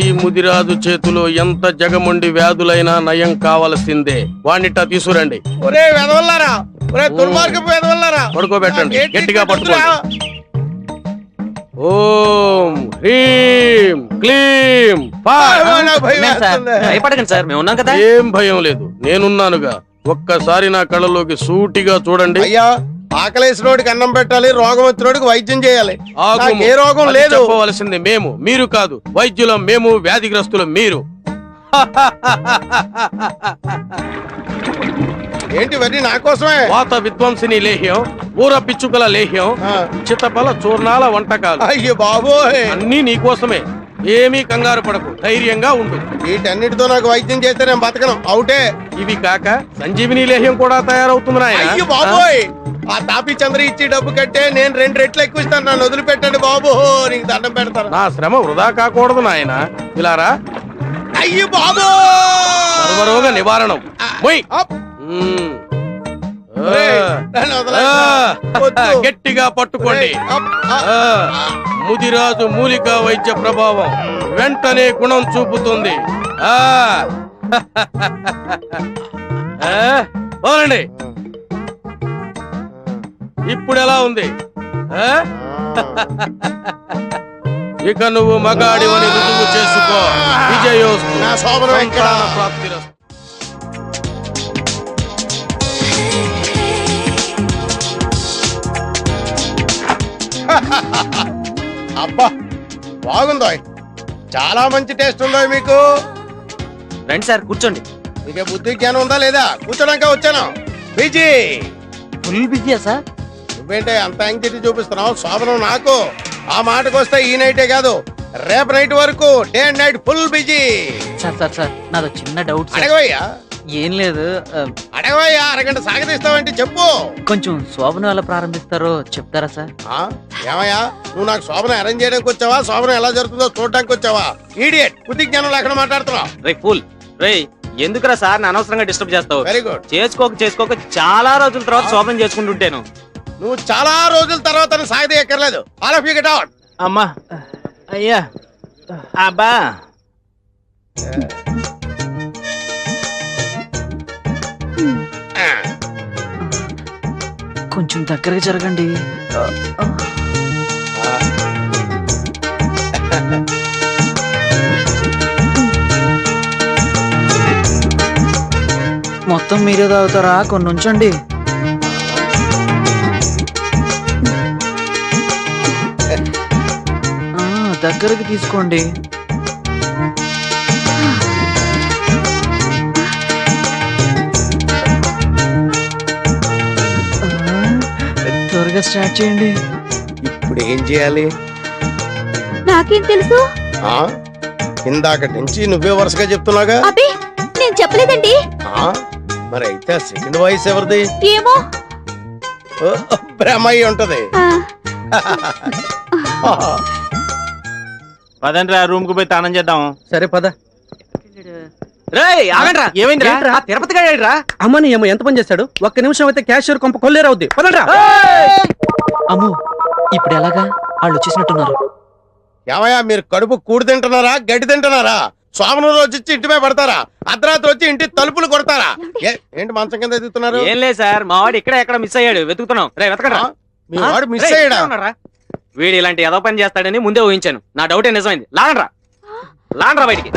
I: ఈ ముదిరాజు చేతిలో ఎంత జగముండి వ్యాధులైనా నయం కావలసిందే. వాణ్ణిట తీసుకురండి.
D: ఒరే వెదవల్లారా, ఒరే దుర్మార్గపు వెదవల్లారా,
I: పడుకోబెట్టండి,
D: నాకేంటి
I: గట్టిగా
D: గుర్తురా?
I: ఓం హ్రీం క్లీం ఫా.
D: నాకు భయం వేస్తుంది.
E: భయపడకండి సార్, మేము ఉన్నాం కదా.
I: ఏం భయం లేదు, నేనున్నానుగా. ఒక్కసారి నా కళ్ళలోకి సూటిగా చూడండి.
D: అయ్యా, ఆకలేసినోడికి అన్నం పెట్టాలి, రోగం వచ్చినోడికి వైద్యం చేయాలి.
I: ఆగుము.
D: నాకు ఏ రోగం
I: అది
D: లేదు.
I: చెప్పవలసింది మేము, మీరు కాదు. వైద్యులం మేము, వ్యాధిగ్రస్తులం మీరు.
D: ఏంటి ఇవన్నీ నా కోసమే?
I: వాత విధ్వంసిని లేహ్యం, ఊర పిచ్చుకల లేహ్యం,
D: ఆ.
I: చిత్తపల చూర్ణాల వంటకాలు
D: అయ్యో బాబోయ్,
I: అన్నీ నీకోసమే. ఏమీ కంగారు పడకు, ధైర్యంగా ఉండు.
D: వీటన్నిటితో నాకు వైద్యం చేస్తే నేను బతకను, అవుటే.
I: ఇవి కాక సంజీవిని లేహ్యం కూడా తయారవుతుంది నాయనా.
D: అయ్యో బాబోయ్, ఆ తాపి చంద్ర ఇచ్చి డబ్బు కట్టే నేను 2 రెట్లు ఎక్కువ ఇస్తాను, నన్ను వదిలిపెట్టండి బాబు, నీకు దండం పెడతాను.
I: నా శ్రమ వృధా కాకూడదు నాయన. ఇలారా,
D: అయ్యో బాబు,
I: సర్వరోగ నివారణం. మొయ్. మ్మ్. గట్టిగా పట్టుకోండి. ముదిరాజు మూలికా వైద్య ప్రభావం వెంటనే గుణం చూపుతుంది. వదలండి. ఇప్పుడు ఎలా ఉంది? ఇక నువ్వు మగాడివని రుజువు చేసుకో. విజయోస్తు.
D: నా శోభనం ఎక్కడ?
I: ప్రాప్తిరస్తు.
D: అబ్బా బాగుందో, చాలా మంచి టేస్ట్ ఉందో మీకు.
E: రండి సార్, కూర్చోండి.
D: మీకు బుద్ధి జ్ఞానం ఉందా లేదా? కూర్చోడానికి వచ్చాను. బిజీ
H: ఫుల్ బిజీయా సార్?
D: నువ్వేంటే అంత యాంగ్జైటీ చూపిస్తున్నావు? శోభనం నాకు. ఆ మాటకు వస్తే ఈ నైటే కాదు, రేపు నైట్ వరకు day and night full busy.
H: Sir sir sir, నాదో చిన్న డౌట్ సార్.
D: అడగవయ్యా,
H: ఏం లేదు,
D: అడగవయ్యా. అరగంట సాగదీస్తావంటే చెప్పు.
H: కొంచెం శోభనం ఎలా ప్రారంభిస్తారో చెప్తారా సార్?
D: ఆ ఏమయ్యా, నువ్వు నాకు శోభనం అరేంజ్ చేయడానికి వచ్చావా, శోభనం ఎలా జరుగుతుందో చూడడానికి వచ్చావా? ఈడియట్, బుద్ధి జ్ఞానం లేకుండా మాట్లాడుతున్నావు.
E: రే ఫుల్ రే, ఎందుకురా సార్ అనవసరంగా డిస్టర్బ్ చేస్తావు?
D: Very good.
E: చేసుకోక చాలా రోజుల తర్వాత శోభనం చేసుకుంటుంటాను.
D: నువ్వు చాలా రోజుల తర్వాత సాగదీయక్కర్లేదు. All of you get out.
E: అమ్మా, అయ్యా, అబ్బా.
H: కొంచెం దగ్గరగా జరగండి.
C: మొత్తం మీరే తాగుతారా? కొన్ని ఉంచండి. దగ్గరికి తీసుకోండి. త్వరగా స్టార్ట్ చేయండి.
D: ఇప్పుడు ఏం చేయాలి?
B: నాకేం తెలుసు?
D: ఆ ఇందాక నుంచి నువ్వే వరుసగా చెప్తున్నాగా.
B: అబ్బే నేను చెప్పలేదండి.
D: ఆ మరి అయితే సెకండ్ వాయిస్ ఎవరిది?
B: ఏమో.
D: ఓ, బ్రహ్మయ్య ఉంటది.
E: పదండి రా, రూమ్ కు పోయి తానం చేద్దాం.
G: సరే పద.
E: రేయ్ ఆగండ్రా, ఏమైందిరా?
G: ఏంట్రా?
E: ఆ తిరుపతి గాడేడ్రా?
G: అమ్మని ఏమో ఎంత పని చేస్తాడు? ఒక్క నిమిషం అయితే క్యాషియర్ కొంప కొల్లేరవుద్ది. పదండ్రా.
C: అమ్మో, ఇప్పుడు ఎలాగా? వాళ్ళు వచ్చేసినట్టున్నారు.
D: ఏమయ్యా మీరు కడుపు కూడి తింటున్నారా గడ్డి తింటున్నారా? సోమను రోజు వచ్చి ఇంటి మీద పడతారా? అర్ధరాత్రి వచ్చి ఇంటి తలుపులు కొడతారా? ఏంటి మంచం కింద ఎదుగుతున్నారు?
E: ఏం లేదు సార్, మా వాడు ఇక్కడ ఎక్కడ మిస్ అయ్యాడు, వెతుకుతున్నాం. రే వెతకరా.
D: మీ వాడు మిస్ అయ్యాడా?
E: వీడు ఇలాంటి ఏదో పని చేస్తాడని ముందే ఊహించాను. నా డౌటే నిజమైంది. లాగండ్రా లాగండ్రా బయటికి.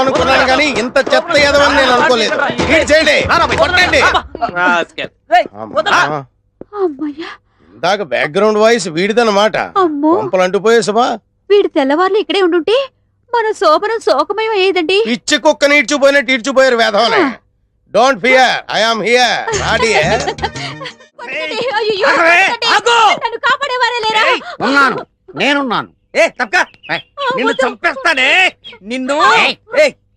D: అనుకున్నాను కానీ ఇంత చెత్త ఎదవని నేను అనుకోలేదు. ఈడు చేయండి, కొట్టండి. అమ్మా.
B: అమ్మయ్యా,
D: ఇందాక బ్యాక్గ్రౌండ్ వాయిస్ వీడిదన్నమాట.
B: అమ్మో.
D: పంపలు అంటుపోయేసమా?
B: వీడు తెల్లవార్లు ఇక్కడే ఉండుంటే మన శోభనం శోకమయం అయ్యేదండి.
D: పిచ్చి కుక్కని ఈడ్చుపోయినట్టు ఈడ్చుపోయారు వేధవనే. Don't fear, I am here. రాడి
B: అయ్యయ్యో, నన్ను కాపాడేవారే లేరా?
H: ఉన్నాను, నేనున్నాను. ఏ తప్పక నిన్ను చంపేస్తానే. నిన్ను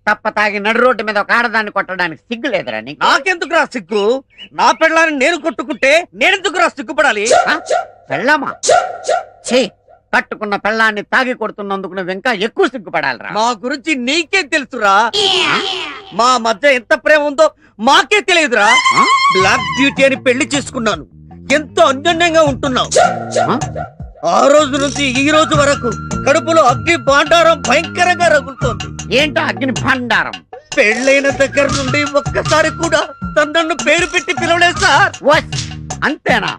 H: తప్ప తాగి నడు రోడ్డు మీద ఒక ఆడదాన్ని కొట్టడానికి సిగ్గు లేదురా నీకు? నాకెందుకురా సిగ్గు? నా పెళ్ళాన్ని నేను కొట్టుకుంటే నేనెందుకురా సిగ్గుపడాలి? పెళ్ళామా? ఛీ, కట్టుకున్న పెళ్ళాన్ని తాగి కొడుతున్నందుకు నువ్వు ఇంకా ఎక్కువ సిగ్గుపడాలిరా. మా గురించి నీకేం తెలుసురా? మా మధ్య ఎంత ప్రేమ ఉందో మాకే తెలియదురా. బ్లాక్ బ్యూటీ అని పెళ్లి చేసుకున్నాను, ఎంతో అన్యోన్యంగా ఉంటున్నావు. ఆ రోజు నుంచి ఈ రోజు వరకు కడుపులో అగ్ని భాండారం భయంకరంగా రగులుతోంది. ఏంటో అగ్ని భాండారం? పెళ్ళైన దగ్గర నుండి ఒక్కసారి కూడా తనను పేరు పెట్టి పిలవలేదు సార్. అంతేనా?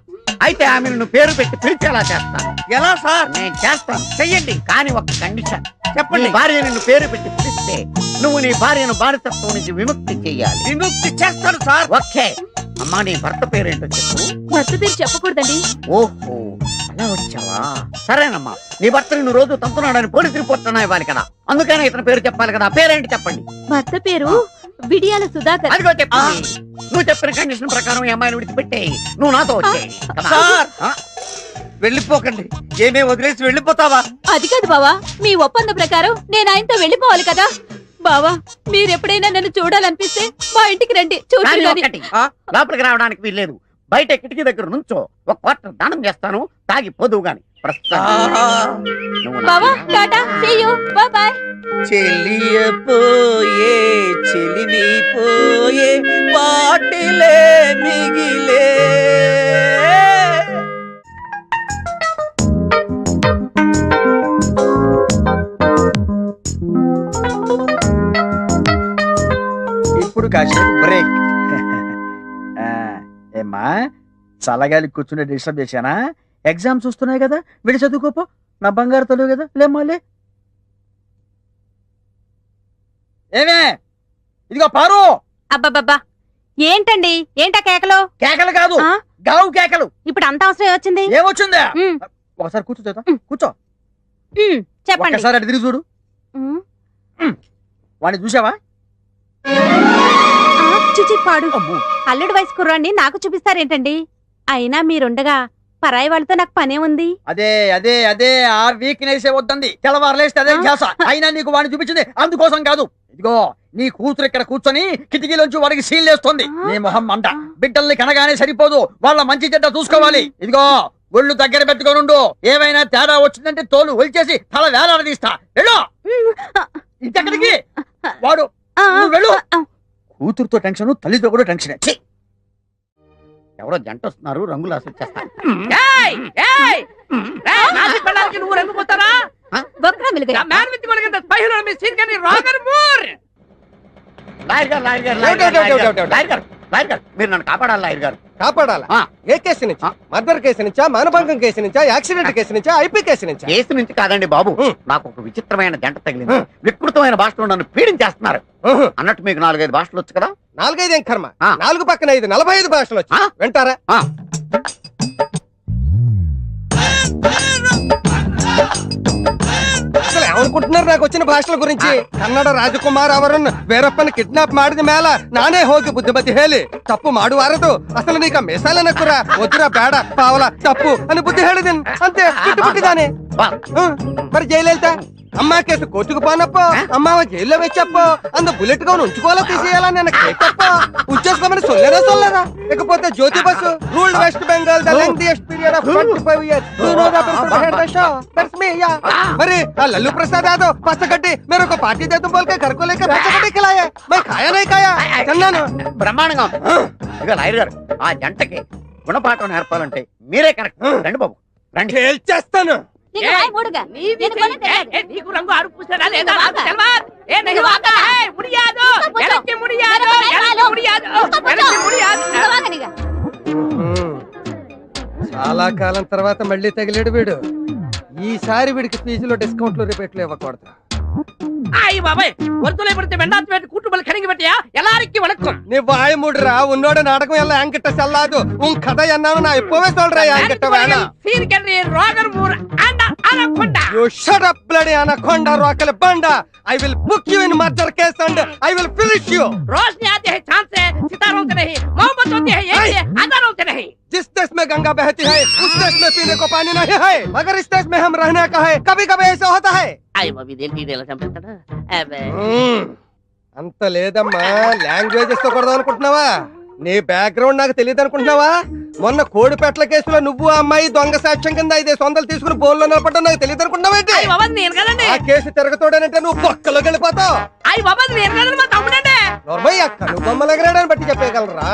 H: అయితే ఆమె నువ్వు పేరు పెట్టి పిలిచేలా చేస్తాను. ఎలా సార్? నేను చేస్తాను, చెయ్యండి. కానీ ఒక కండిషన్. చెప్పండి. భార్య నిన్ను పేరు పెట్టి పిలిస్తే నువ్వు నీ భార్యను బానిసత్వం నుంచి విముక్తి చెయ్యాలి. విముక్తి చేస్తాను సార్. ఓకే. అమ్మా, నీ భర్త పేరేంటో చెప్పు.
B: భర్త పేరు చెప్పకూడదండి.
H: ఓహో, అలా వచ్చావా? సరేనమ్మా, నీ భర్త నిన్ను రోజు తంతున్నాడని పోలీస్ రిపోర్ట్ అన్నా ఇవ్వాలి కదా, అందుకనే ఇతని పేరు చెప్పాలి కదా. పేరేంటి చెప్పండి.
B: భర్త పేరు విడియాల సుధాకర్.
H: అదిగో చెప్పు. నువ్వు చెప్పిన కండిషన్ ప్రకారం ఈ అమ్మాయిని విడిచిపెట్టేయి. నువ్వు నాతో వచ్చేయి. వెళ్ళిపోకండి. ఏమే వదిలేసి వెళ్ళిపోతావా?
B: అది కాదు బావా, మీ ఒప్పంద ప్రకారం నేను ఆయనతో వెళ్ళిపోవాలి కదా. బావా, మీరెప్పుడైనా నన్ను చూడాలనిపిస్తే మా ఇంటికి రండి.
H: కానీ ఒకటి, లోపలికి రావడానికి వీల్లేదు. బయట కిటికీ దగ్గర నుంచో ఒక క్వార్టర్ దానం చేస్తాను, తాగి పోదువు గాని.
B: బావా tata, see you, bye bye.
H: చెలియపోయే చెలిమి పోయే పాటిలే మిగిలే.
C: ఇప్పుడు కాసేపు బ్రేక్. ఏమ్మా, చల్లగాలి కూర్చుని డిస్టర్బ్ చేశానా? ఎగ్జామ్స్ వస్తున్నాయి కదా, విడి చదువుకోపో. నా బంగారు తల్లి కదా, లేమ్మాలే. ఏమే, ఇదిగో పారు.
B: అబ్బబ్బబ్బా, ఏంటండి? ఏంటా కేకలు?
C: కేకలు కాదు,
B: ఆ?
C: గావు కేకలు.
B: ఇప్పుడు అంత అవసరం వచ్చింది?
C: ఏమొచ్చిందా?
B: ఉమ్,
C: ఒకసారి కూర్చో చేత, కూర్చో.
B: చెప్పండి.
C: ఒకసారి అటు తిరిగి చూడు.
B: ఉమ్.
C: వాడిని చూసావా?
B: చిచి పాడు.
C: అమ్మో.
B: అల్లుడు వయసు కుర్రాన్ని నాకు చూపిస్తారేంటండి? అయినా మీరుండగా పరాయి వాళ్ళతో నాకు పనే ఉంది.
C: అదే అదే అదే ఆ వీక్నెస్ వద్దంది. తెల్లవారులేస్తే అదే ధ్యాస. అయినా నీకు వాడిని చూపించింది అందుకోసం కాదు. ఇదిగో నీ కూతురు ఇక్కడ కూర్చొని కిటికీలోంచి వాడికి సీల్లేస్తుంది. నీ మొహం మంట. బిడ్డల్ని కనగానే సరిపోదు, వాళ్ళ మంచి చెడ్డ చూసుకోవాలి. ఇదిగో ఒళ్ళు దగ్గర పెట్టుకోనుండు. ఏమైనా తేడా వచ్చిందంటే తోలు ఒలిచేసి తల వేలాడదీస్తా. వెళ్ళు ఇంకెక్కడికి. వాడు నువ్వు వెళ్ళు. కూతురుతో టెన్షన్, తల్లితో కూడా టెన్షన్.
H: ఎవరో జంట వస్తున్నారు, రంగులు ఆశించేస్తాను.
G: నువ్వు రంగుపోతారా?
E: లాయర్ గారు మీరు నన్ను కాపాడాలి లాయర్ గారు.
G: కాపాడాలా?
E: ఆ.
G: ఏ కేసు నుంచి? మర్డర్ కేసు నుంచా, మానభంగం కేసు నుంచా, యాక్సిడెంట్ కేసు నుంచా, ఐపీ కేసు నుంచా?
E: కేసు నుంచి కాదండి బాబు, నాకు ఒక విచిత్రమైన జంట తగిలింది. వికృతమైన భాషలో నన్ను పీడించేస్తున్నారు. అన్నట్టు మీకు 4-5 భాషలు వచ్చు కదా?
G: 4-5 ఏం కర్మ,
E: ఆ.
G: 4 పక్కన 5 45 భాషలు వచ్చి
E: ఆ.
G: వింటారా?
E: ఆ.
G: అసలు ఏమనుకుంటున్నారు నాకు వచ్చిన భాషల గురించి? ಕನ್ನಡ ರಾಜಕುಮಾರ್ ಅವರನ್ನು ವೀರಪ್ಪನ ಕಿಡ್ನಾಪ್ ಮಾಡಿದ ಮೇಲ ನಾನೇ ಹೋಗಿ ಬುದ್ಧಿಮತಿ ಹೇಳಿ ತಪ್ಪು ಮಾಡುವಾರದು. ಅಸಲು ನೀಕ ಮೆಸಾಲನ ಕುರ ವಜ್ರ ಬೇಡ ಪಾವಲ ತಪ್ಪು అని బుద్ధి ಹೇಳಿದೆನು అంతే ಬಿಟ್ಟುಬಿಟ್ಟಿದ್ದಾನೆ. మరి జయలలిత అమ్మ కేసు కోర్టుకు పోనప్పో అమ్మావ జైల్లో వెచ్చప్పో అందు బుల్లెట్ గా ఉంచుకోవాలా తీసేయాలా నేను కేకప్పో ఉంచేసుకోమని సొల్లరా సొల్లరా. ఇకపోతే Jyoti Basu ruled West Bengal the lengthiest period of 25 years. You know the person who had the show. That's me, yeah. మరి ఆ లల్లు ప్రసాద్ యాదవ్ పచ్చగడ్డి मेरे को पार्टी दे तुम बोल के घर को लेकर पచ్చగడ్డి खिलाया. मैं खाया नहीं खाया తిన్నాను.
E: బ్రహ్మాండంగా ఉంది. ఇక లాయర్ గారు ఆ జంటకి గుణపాఠం నేర్పాలంటే మీరే కరెక్ట్. రండి బాబు రండి.
G: చేస్తాను.
B: నీకు రాయి మూడుగా. నేను కొని తెలియదు.
H: నీకు రంగు అరుపు పూసాడా లేదా
B: నీకు
H: నాకు తెలవా? ఏ నీకు వాక హే ముడియాదు ఎనకి ముడియాదు ఎనకి ముడియాదు ఎనకి ముడియాదు.
B: వాగనిగా.
G: చాలా కాలం తర్వాత మళ్ళీ తగిలేడు వీడు. ఈసారి వీడికి ఫీజులో డిస్కౌంట్లు రిపేట్లు ఇవ్వకూడదు.
H: ஐய் பாபே ஒருத்தலை படுத்து வெண்டாத்து வேட்டு கூட்டுமல் கணங்கி வெட்டியா எல்லாருக்கும் வணக்கம்.
G: நீ வாய் மூடுறா. உன்னோட நாடகம் எல்லாம் என்கிட்ட செல்லாது. உன் கதை என்னன்னு நான் இப்பவே சொல்றேன். என்கிட்ட வேணாம்.
H: Sean Connery Roger Moore and Anaconda.
G: You shut up bloody anaconda rockle banda. I will book you in murder case and I will finish you.
H: रोशनी आती है चांद से सितारों से नहीं, मोहब्बत होती है एक से हजारों से नहीं.
G: जिस देश में गंगा बहती है उस देश में पीने को पानी नहीं है, मगर इस देश में हम रहने का है. कभी कभी ऐसा होता है.
H: అయ్య బాబు ఇదేంటి ఇలా చంపేస్తాడా? అబ్బే
G: అంత లేదమ్మా. లాంగ్వేజెస్ తో కొడదాం అనుకుంటున్నావా? నీ బ్యాక్గ్రౌండ్ నాకు తెలియదు అనుకుంటున్నావా? మొన్న కోడిపెట్ల కేసులో నువ్వు ఆ అమ్మాయి దొంగ సాక్ష్యం కింద 500 తీసుకుని బోన్లో నిలబడ్డం నాకు తెలియదు అనుకుంటున్నావేంటి?
H: అయ్య బాబు నేను కదండి.
G: ఆ కేసు తిరగతోడనంటే నువ్వు పక్కలోకి వెళ్ళిపోతావు.
H: అయ్య బాబు నేను కదండి మా తమ్ముడండి.
G: నోర్మయ్య కను బొమ్మలు ఎగరాడని బట్టి చెప్పగలరా?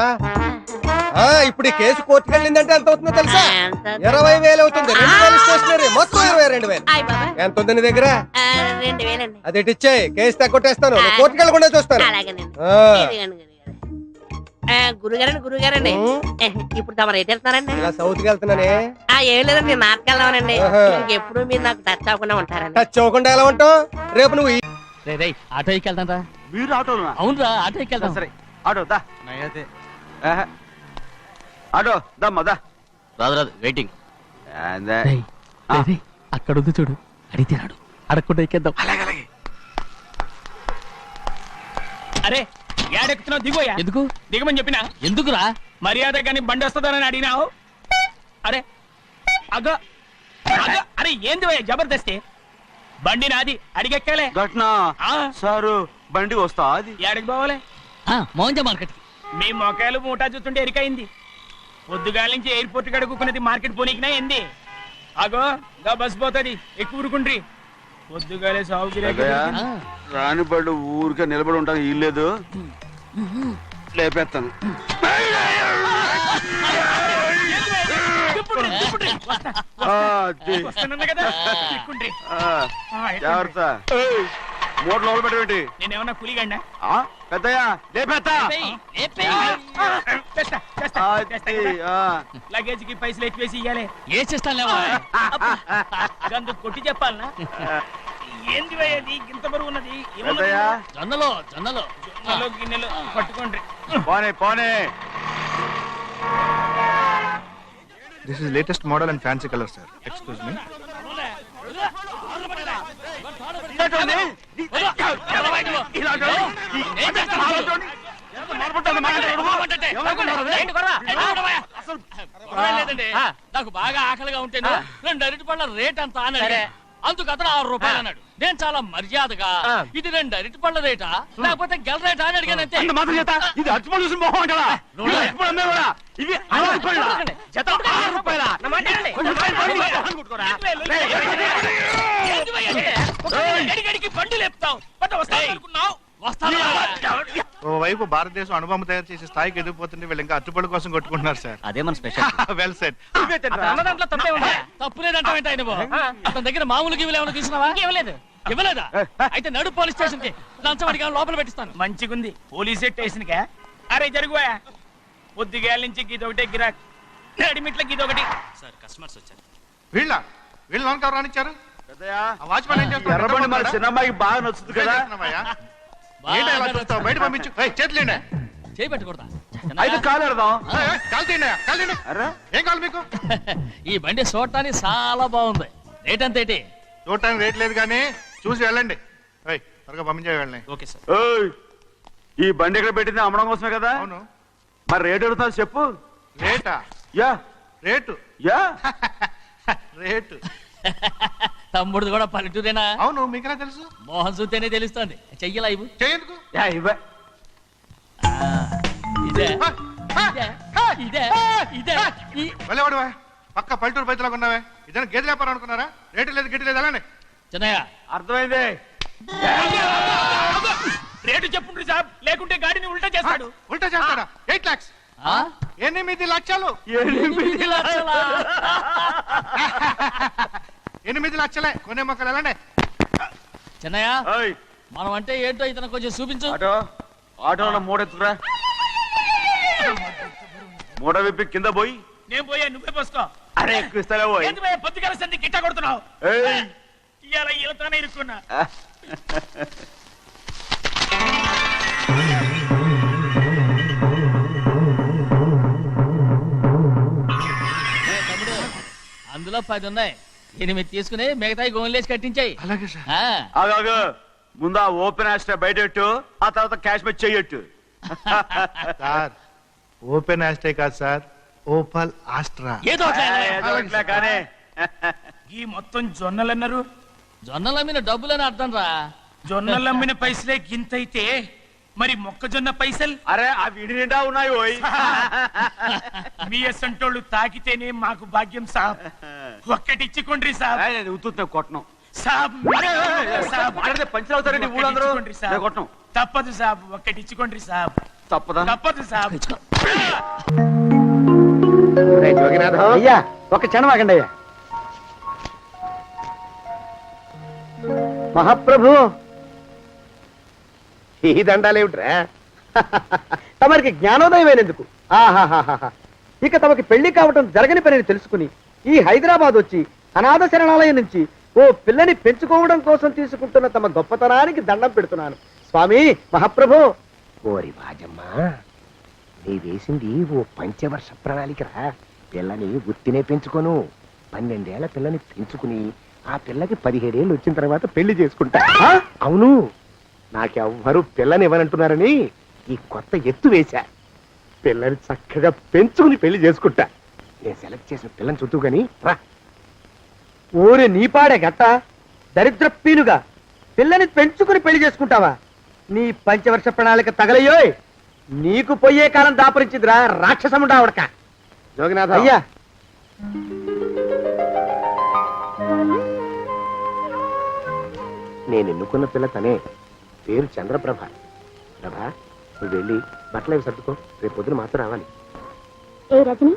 G: ఇప్పుడు ఈ కేసు కోర్టుకు వెళ్ళిందంటే ఎంత అవుతుందో తెలుసా? 20,000 అవుతుంది. 2,000 స్టేషనరీ, మొత్తం 22,000.
H: అయ్య బాబు
G: ఎంత ఉంది నీ దగ్గర?
H: 2,000 అండి.
G: అది ఇచ్చేయి. కేసు తగ్గొట్టేస్తాను. కోర్టుకు వెళ్ళకుండా చూస్తాను.
H: అలాగేనండి.
G: ఆ.
H: గురుగారండి ఇప్పుడు తమ రేట్ వెళ్తున్నారండి?
G: ఇలా సౌత్కి వెళ్తున్నానే.
H: ఏం లేదండి నార్త్ వెళ్దామనండి.
G: ఆహా.
H: ఇంకెప్పుడు మీరు నాకు టచ్ అవ్వకుండా ఉంటారండి.
G: టచ్ అవ్వకుండా ఎలా ఉంటావు? రేపు నువ్వు
H: ఆటో ఎక్కెళ్తాను రా.
E: మీరు ఆటోనా?
H: అవునురా ఆటో ఎక్కెళ్తాం.
E: సరే ఆటో దా. ఆటో దమ్మా దా.
F: రాదు వెయిటింగ్.
H: అక్కడ ఉంది చూడు, అడిగితే రాడు. అడగకుండా ఎక్కేద్దాం. అరే ఏడెక్కుతున్నావు? దిగోయా. ఎందుకు దిగమని చెప్పినా? ఎందుకురా? మర్యాద కానీ బండి వస్తుందని అడిగినావు. అరే అగో అగో అరే ఏంది భయ్యా జబర్దస్తి? బండి నాది అడిగెక్కలే.
E: ఘటన సారు బండి వస్తా అది
H: ఏడకి పోవాలి? మోహన్జా మార్కెట్. మీ మొక్కలు మూటా చూస్తుంటే ఎరికైంది. పొద్దుగాల నుంచి ఎయిర్పోర్ట్ కడుక్కున్నది మార్కెట్ పోనీకినా ఏంది? అగో గా బస్ పోతుంది, ఎక్కువ ఊరుకుండ్రి. పొద్దుగాలే సాగు
I: రాని బళ్ళు ఊరికే నిలబడి ఉంటాను. ఇల్లేదు లేపేస్తాను. జాగ్రత్త. మూడు లోపల పెట్టేటి.
H: నేనేమన్నా కూలిగండా?
I: పెద్దయ్యా లేపేస్తా.
H: లగేజ్ కి పైసలు ఎత్తివేసి ఇయ్యాలి. ఏ చేస్తాను గందు కొట్టి చెప్పాలనా? ఏంది భయ్యది ఇంత బరువు ఉన్నది? జొన్నలో జొన్నలో జొన్నలో గిన్నెలు పట్టుకోండి.
I: పోనే పోనే.
J: This is latest model and fancy color, sir. Excuse me.
H: నాకు బాగా ఆకలిగా ఉంటే 2 అరటిపళ్ళ రేట్ అంత అన్నాడు. అందుకు అతను 6 రూపాయలు అన్నాడు. నేను చాలా మర్యాదగా ఇది 2 అరటిపళ్ళ రేటా లేకపోతే గెల రేటా అని అడిగానంతే.
I: ఇది అర్చుపడి చూసిన మొహం అంటారా? ఇవి 6 రూపాయల.
H: బండి లేపుతావు వస్తావు.
J: ఓవైపు భారతదేశం అణుబాంబు తయారు చేసే స్థాయికి ఎదిగిపోతుంటే వీళ్ళు ఇంకా అట్టుపడి కోసం కొట్టుకుంటున్నారు సార్.
E: అదే మన స్పెషల్.
J: Well set.
H: తప్పు లేదంటే అతని దగ్గర మామూలు గివ్వులు ఏమైనా తీసుకున్నావా? ఇవ్వలేదు. ఇవ్వలేదా? అయితే నడు పోలీస్ స్టేషన్ కి లంచం అడిగా లోపల పెట్టిస్తాను. మంచిగుంది పోలీస్ స్టేషన్ కా. అరే జరుగువా పొద్దుగాల నుంచి గీదొకటే గిరాక్ నడిమిట్లకి ఇదొకటి.
J: వీళ్ళ వీళ్ళు లోనికి ఎవరు రానిచ్చారు? ఆ వాచ్మెన్ ఏం చేస్తున్నాడు?
E: ఎర్రబండి మన చిన్నమ్మాయికి బాగా నచ్చుతుంది కదా.
J: చేస్తున్నావయ్యా? ఏంటి అలా చూస్తావు? బయట పంపించు. చేతులేండి.
E: అయితే కాలు ఎడదాం.
J: కాలు తీయండి, కాలు తీయండి.
E: అరే
J: ఏం కావాలి మీకు?
H: ఈ బండి చూడటానికి చాలా బాగుంది. రేట్ అంత ఏంటి?
J: చూడటానికి రేట్ లేదు కానీ చూసి వెళ్ళండి. త్వరగా పంపించే వెళ్ళండి.
H: Okay sir.
E: ఓయ్, ఈ బండి ఇక్కడ పెట్టింది అమ్మడం కోసమే కదా.
J: అవును.
E: మరి రేట్ అడుగుతావు చెప్పు.
J: రేటా?
E: యా
J: రేటు
E: యా
J: రేటు.
H: తమ్ముడు కూడా పల్లెటూరేనా?
J: అవును, మీకెలా తెలుసు?
H: మోహన్ చూస్తేనే తెలుస్తుంది. చెయ్యలా ఇవ్వు.
J: చేయందుకు.
E: యా ఇవ్వ.
H: ఇదే ఇదే ఇదే
J: వెళ్ళేవాడువా? పక్క పల్లెటూరు బయటలాగా ఉన్నావే. ఇదైనా గేదె వ్యాపారం అనుకున్నారా? రేటు లేదు గిట్టు లేదు. అలానే
H: చిన్నయ్య
E: అర్థమైంది.
H: రేటు చెప్పుండ్రి సాబ్, లేకుంటే గాడిని ఉల్టా చేస్తాడు.
J: ఉల్టా చేస్తాడా? 8 lakhs. 8 లక్షలు.
H: 8 లక్షలా?
J: 8 లక్షలే. కొనే మొక్కలు వెళ్ళండి.
H: చిన్నయ్య
E: ఓయ్,
H: మనం అంటే ఏంటో ఇతను కొంచెం చూపించు.
E: ఆటో ఆటోలో మూడెత్తుకురా. మూడ విప్పి కింద పోయి.
H: నేను పోయా, నువ్వే పోసుకో.
E: అరే ఎక్కువ ఇస్తాలే పోయి.
H: పొద్దుగాల సంధి గిట్ట కొడుతున్నావు.
E: ఏయ్,
H: ఇవాళ ఈలతోనే ఇరుక్కున్నా. తమ్ముడు, అందులో 10 ఉన్నాయి. 8 తీసుకుని మిగతాయి గోన్లేసి కట్టించాయి.
J: అలాగే సార్.
E: ఆగాగు. ముందు ఆ ఓపెన్ ఆస్ట్రా బయటెట్టు, ఆ తర్వాత క్యాష్ మెచ్ చెయ్యట్టు.
J: సార్, ఓపెన్ ఆస్ట్రే కాదు సార్, ఓపల్ ఆస్ట్రా.
H: ఏదో ఒకటి.
E: ఏదో ఒకటిలే కానీ.
H: ఈ మొత్తం జొన్నలన్నారు. జొన్నలమ్మిన డబ్బులని అర్థం రా. జొన్నలమ్మిన పైసలే గింతైతే మరి మొక్కజొన్న పైసలు?
E: అరే ఆ విడి నిండా ఉన్నాయి ఓయ్.
H: మీ అసంటోళ్ళు తాకితేనే మాకు భాగ్యం సాబ్. ఒక్కటిచ్చుకోండి సాబ్.
E: ఉత్తున్నా కొట్టను.
H: సాబ్ సాబ్
E: మాట్లాడితే పంచర్ అవుతారండి ఊళ్ళందరూ.
H: ఒక్కటిచ్చుకోండి సాబ్.
E: నేను కొట్టను.
H: తప్పదు సాబ్, ఒక్కటిచ్చుకోండి సాబ్.
E: తప్పదా?
H: తప్పదు సాబ్.
C: అయ్యా ఒక క్షణం ఆగండి అయ్యా. మహాప్రభు,
D: ఈ దండాలేమిట్రా?
C: తమరికి జ్ఞానోదయమైనందుకు ఆహాహాహా. ఇక తమకి పెళ్లి కావటం జరగని పనిని తెలుసుకుని ఈ హైదరాబాద్ వచ్చి అనాథ శరణాలయం నుంచి ఓ పిల్లని పెంచుకోవడం కోసం తీసుకుంటున్న తమ గొప్పతనానికి దండం పెడుతున్నాను స్వామి. మహాప్రభు.
K: ఓరి వాజమ్మా, నీ వేసింది ఓ పంచవర్ష ప్రణాళికరా. పిల్లని ఉత్తినే పెంచుకోను. 12 ఏళ్ల పిల్లని పెంచుకుని ఆ పిల్లకి 17 ఏళ్ళు వచ్చిన తర్వాత పెళ్లి చేసుకుంటా. అవును, నాకెవ్వరూ పిల్లని ఇవ్వనంటున్నారని ఈ కొత్త ఎత్తు వేశా. పిల్లని చక్కగా పెంచుకుని పెళ్లి చేసుకుంటా. నేను సెలెక్ట్ చేసిన పిల్లని చుట్టూ గాని రా.
C: ఊరి నీపాడే గట్ట దరిద్రపీనుగా పిల్లని పెంచుకుని పెళ్లి చేసుకుంటావా? నీ పంచవర్ష ప్రణాళిక తగలయ్యోయ్. నీకు పోయే కాలం దాపరించిందిరా రాక్షసముడా ఉడక.
K: జోగినాథ
C: అయ్యా
K: నేను ఎన్నుకున్న పిల్ల తనే. పేరు చంద్రప్రభ. ప్రభ, నువ్వు వెళ్ళి బట్టలు అవి సర్దుకో. రేపు పొద్దున మాత్రం రావాలి.
B: ఏ రజని,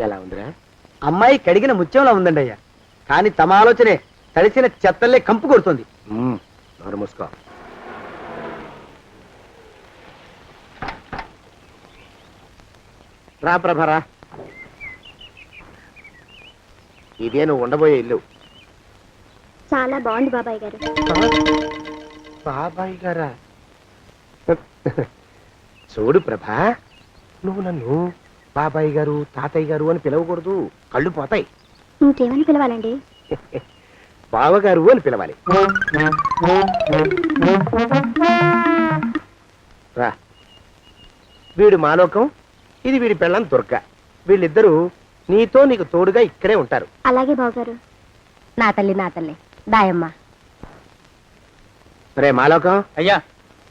K: ఎలా ఉందిరా?
C: అమ్మాయి కడిగిన ముత్యంలా ఉందండి అయ్యా. కానీ తమ ఆలోచనే తడిసిన చెత్తల్లే కంపు కొడుతుంది.
K: నోరు మూసుకో. రా ప్రభరా, ఇదే నువ్వు ఉండబోయే ఇల్లు.
B: చాలా బాగుంది బాబాయ్ గారు.
K: బాబాయ్ గారా? చూడు ప్రభా, నువ్వు నన్ను బాబాయ్ గారు తాతయ్య గారు అని పిలవకూడదు. కళ్ళు పోతాయి.
B: ఇంకేమని పిలవాలండి?
K: బావగారు అని పిలవాలి. రా. వీడు మాలోకం, ఇది వీడి పెళ్ళం దుర్గ. వీళ్ళిద్దరూ నీతో నీకు తోడుగా ఇక్కడే ఉంటారు.
B: అలాగే బావగారు. నా తల్లి దాయమ్మ.
K: రే మాలోకం,
C: అయ్యా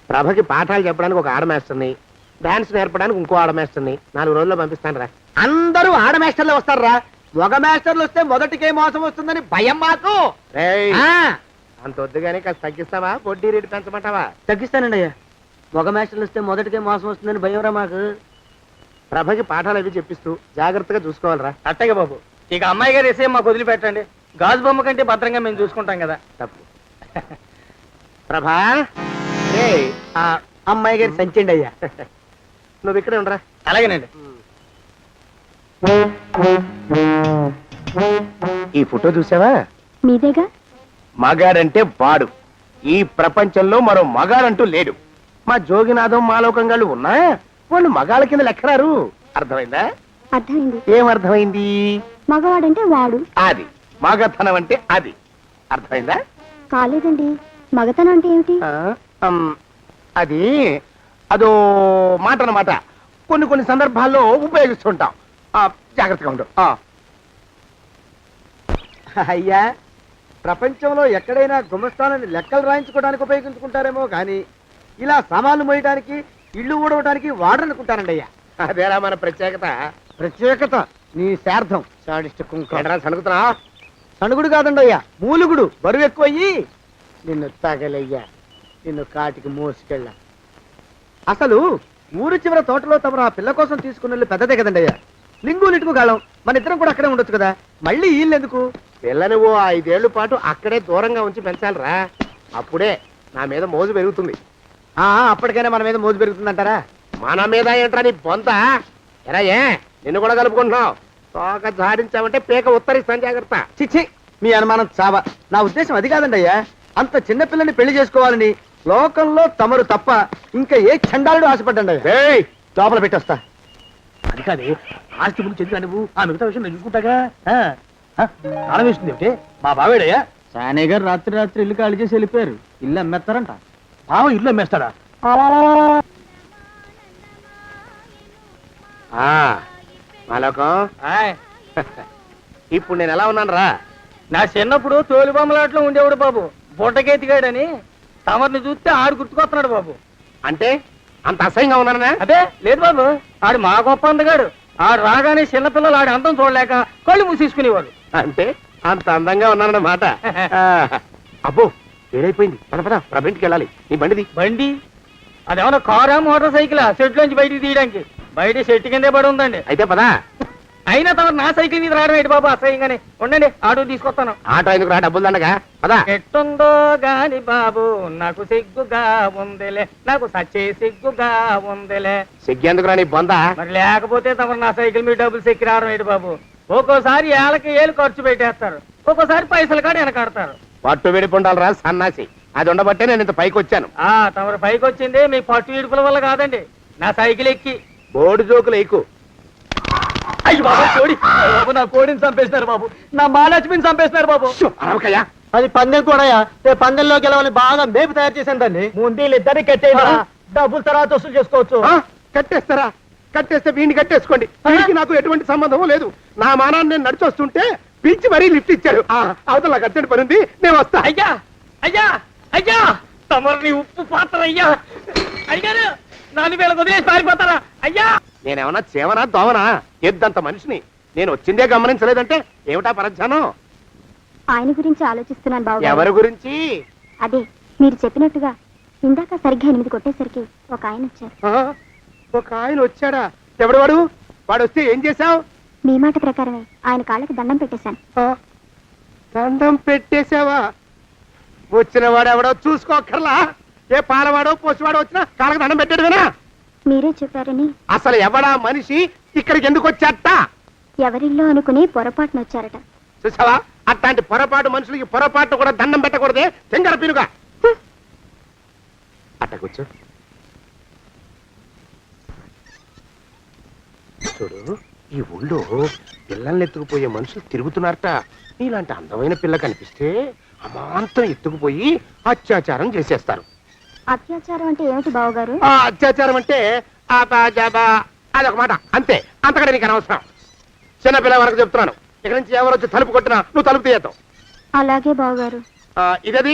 K: ప్రభకి పాఠాలు చెప్పడానికి ఒక ఆడమేస్టర్ని, డాన్స్ నేర్పడానికి ఇంకో ఆడమేస్టర్ని 4 రోజుల్లో పంపిస్తాను రా.
C: అందరూ ఆడ మాస్టర్లు వస్తారా? మగ మాస్టర్లు వస్తే మొదటికే మోసం వస్తుందని భయం మాకు.
K: రేయ్,
C: ఆ,
K: అంత వద్దుగానే కాస్త తగ్గిస్తావా? వడ్డీ రేటు పెంచమంటావా?
C: తగ్గిస్తానండి అయ్యా. మగ మాస్టర్లు వస్తే మొదటికే మోసం వస్తుందని భయంరా మాకు.
K: ప్రభకి పాఠాలు అవి చెప్పిస్తూ జాగ్రత్తగా చూసుకోవాలిరా.
C: అట్టగే బాబు. ఇక అమ్మాయి గారు వేసే మాకు వదిలిపెట్టండి.
E: గాజు బొమ్మ కంటే భద్రంగా మేము చూసుకుంటాం కదా.
C: తప్పు. ప్రభా ఆ అమ్మాయి గారి సంచండి అయ్యా. నువ్వు ఇక్కడే ఉండరా.
E: అలాగేనండి.
K: ఈ ఫోటో చూసావా?
B: మీదేగా.
K: మగాడంటే వాడు. ఈ ప్రపంచంలో మరో మగాడంటూ లేడు. మా జోగినాథం మాలోకంగాళ్ళు ఉన్నా వాళ్ళు మగాళ్ళ కింద లెక్కరారు. అర్థమైందా?
B: అర్థమైంది.
K: ఏమర్థమైంది?
B: మగవాడంటే వాడు.
K: అది మగతనం అంటే అది. అర్థమైందా?
B: కాలేదండి. మగతనం అంటే ఏమిటి?
K: అది అదో మాట అన్నమాట. కొన్ని సందర్భాల్లో ఉపయోగిస్తుంటాం. జాగ్రత్తగా ఉండు.
C: అయ్యా, ప్రపంచంలో ఎక్కడైనా గుమస్థానాన్ని లెక్కలు రాయించుకోవడానికి ఉపయోగించుకుంటారేమో కానీ ఇలా సామాన్లు మోయడానికి, ఇల్లు ఊడవడానికి వాడరనుకుంటానండి అయ్యా.
K: అదేరా మన ప్రత్యేకత.
C: ప్రత్యేకత నీ శార్థం.
K: సాడిస్ట్ కుంకరా సణుకుతున్నా.
C: సణుగుడు కాదండి అయ్యా, మూలుగుడు. బరువు ఎక్కువయ్యి
K: నిన్ను తగలయ్యా, నిన్ను కాటికి మోసుకెళ్ళా.
C: అసలు ఊరు చివర తోటలో తమరు ఆ పిల్ల కోసం తీసుకున్న పెద్దదే కదండి అయ్యా. లింగు లిటుకు గాలం. మన ఇద్దరం కూడా అక్కడే ఉండొచ్చు కదా, మళ్ళీ వీళ్ళెందుకు?
K: పిల్లని ఓ 5 ఏళ్ల పాటు అక్కడే దూరంగా ఉంచి పెంచాలిరా. అప్పుడే నా మీద మోజు పెరుగుతుంది.
C: అప్పటికైనా మన మీద మోజు పెరుగుతుందంటారా?
K: మన మీద ఏంట్రా నీ బొంత? ఎరా నిన్ను కూడా కలుపుకుంటున్నావు. తోక జాడించావంటే పీక ఉత్తరిస్తాను, జాగ్రత్త.
C: చిచ్చి, మీ అనుమానం చావా. నా ఉద్దేశం అది కాదండి అయ్యా. అంత చిన్న పిల్లని పెళ్లి చేసుకోవాలని లోకంలో తమరు తప్ప ఇంకా ఏ చండాలుడు ఆశపడ్డండి అయ్యా. లోపల పెట్టొస్తా.
K: అది కాదే, ఆస్తి ముందు చెందుగా నువ్వు ఆ మిగతా విషయం నేను చూసుకుంటాగా. తాళం వేస్తుంది ఏమిటి? మా బావేడయ్యా.
C: సానే గారు రాత్రి ఇల్లు ఖాళీ చేసి వెళ్ళిపోయారు. ఇల్లు అమ్మేస్తారంట.
K: బావ ఇల్లు అమ్మేస్తాడా? మాలోకం, ఇప్పుడు నేను ఎలా ఉన్నాను రా?
E: నా చిన్నప్పుడు తోలు బొమ్మలాట్లో ఉండేవాడు బాబు, బుట్టకెత్తిగాడని. తమరిని చూస్తే ఆడు గుర్తుకొస్తున్నాడు బాబు.
K: అంటే అంత అసహ్యంగా ఉన్నానా?
E: అదే లేదు బాబు, ఆడు మా గొప్ప అందగాడు. ఆడు రాగానే చిన్నపిల్లలు ఆడి అందం చూడలేక కళ్ళు మూసేసుకునేవాడు.
K: అంటే అంత అందంగా ఉన్నానన్నమాట. అబ్బో ఏడైపోయింది. పద పద, ప్రభింటికి వెళ్ళాలి. నీ బండిది.
E: బండి అదేమన్నా కారా మోటార్ సైకిల్ సెట్ లోంచి బయటికి తీయడానికి? బయట చెట్టు కిందే పడి ఉందండి.
K: అయితే పదా.
E: అయినా తమ నా సైకిల్ మీద రావడం ఏంటి బాబు అసహ్యంగానే. ఉండండి, ఆటో తీసుకొస్తాను.
K: ఆటో ఎందుకు రా, డబ్బులు దండగా. పదా.
E: ఎట్టుందో గాని బాబు నాకు సిగ్గుగా ఉందిలే, నాకు సచ్చే సిగ్గుగా ఉందిలే.
K: సిగ్గెందుకు రా నీ బొంద?
E: మరి లేకపోతే తమ నా సైకిల్ మీద డబ్బులు సెక్కి రావడం ఏంటి బాబు? ఒక్కోసారి ఏళ్ళకి ఏళ్ళు ఖర్చు పెట్టేస్తారు, ఒక్కోసారి పైసలు కాడ వెనకాడతారు.
K: పట్టు విడిపుండాలి రా సన్నాసి. అది ఉండబట్టే నేను ఇంత పైకి వచ్చాను.
E: తమరు పైకి వచ్చింది మీ పట్టు ఇడుపుల వల్ల కాదండి, నా సైకిల్ ఎక్కి.
K: బోర్డు జోకులు ఎక్కువ.
E: అయ్యి బాబు, కోడి బాబు, నా కోడిని చంపేస్తున్నారు బాబు, నా మహాలక్ష్మిని చంపేస్తున్నారు బాబు.
K: అరవకయ్యా.
C: అది పందెం కూడా పందెంలో గెలవని బాగా మేపు తయారు చేశాను దాన్ని.
E: ముందు వీళ్ళిద్దరిని కట్టేయరా, డబ్బులు తర్వాత వసూలు చేసుకోవచ్చు.
K: కట్టేస్తారా? కట్టేస్తే వీడిని కట్టేసుకోండి. వీడికి నాకు ఎటువంటి సంబంధం లేదు. నా మానాన్ని నేను నడిచొస్తుంటే పిలిచి మరీ లిఫ్ట్ ఇచ్చాడు. అవతల నాకు అర్జెంట్ పని ఉంది, నేను వస్తా.
E: అయ్యా అయ్యా అయ్యా, తమరిని ఉప్పు పాత్ర అయ్యా. అయ్యారు నన్ను వీళ్ళకి వదిలేసి పారిపోతారా? అయ్యా,
K: నేనేమన్నా చేవనా దోవనా? ఎద్దంత మనిషిని. నేను వచ్చిందే గమనించలేదంటే ఏమిటా పరధ్యానం?
B: ఆయన గురించి ఆలోచిస్తున్నాను బాబు.
K: ఎవరి గురించి?
B: అదే మీరు చెప్పినట్టుగా ఇందాక సరిగ్గా 8 కొట్టేసరికి ఒక ఆయన వచ్చారు.
K: ఒక ఆయన వచ్చాడా? ఎవడు వాడు? వాడు వస్తే ఏం చేశావు?
B: మీ మాట ప్రకారమే ఆయన కాళ్ళకి దండం పెట్టేశాను.
K: దండం పెట్టేశావా? వచ్చిన వాడు ఎవడో చూసుకోకర్లా. ఏ పాలవాడో పోసివాడో వచ్చినా కాళ్ళకి దండం పెట్టాడువేనా?
B: మీరే చెప్పారని.
K: అసలు ఎవడా మనిషి ఇక్కడికి ఎందుకు వచ్చాట?
B: ఎవరిల్లో అనుకుని పొరపాటున వచ్చారట.
K: చూసావా, అట్లాంటి పొరపాటు మనుషులకి పొరపాటు కూడా దండం పెట్టకూడదే. తెంగర పినుగా అట్ట కూర్చో. చూడు, ఈ ఊళ్ళో పిల్లల్ని ఎత్తుకుపోయే మనుషులు తిరుగుతున్నారట. నీలాంటి అందమైన పిల్ల కనిపిస్తే అమాంతం ఎత్తుకుపోయి అత్యాచారం చేసేస్తారు.
B: అత్యాచారం అంటే ఏమిటి బావగారు?
K: అత్యాచారం అంటే అదొక మాట అంతే. అంతకంటే నీకు అనవసరం. చిన్నపిల్ల వరకు చెప్తున్నాను. ఇక్కడ నుంచి ఎవరు వచ్చి తలుపు కొట్టినా నువ్వు తలుపు తీయతావు.
B: అలాగే బావగారు.
K: ఇదది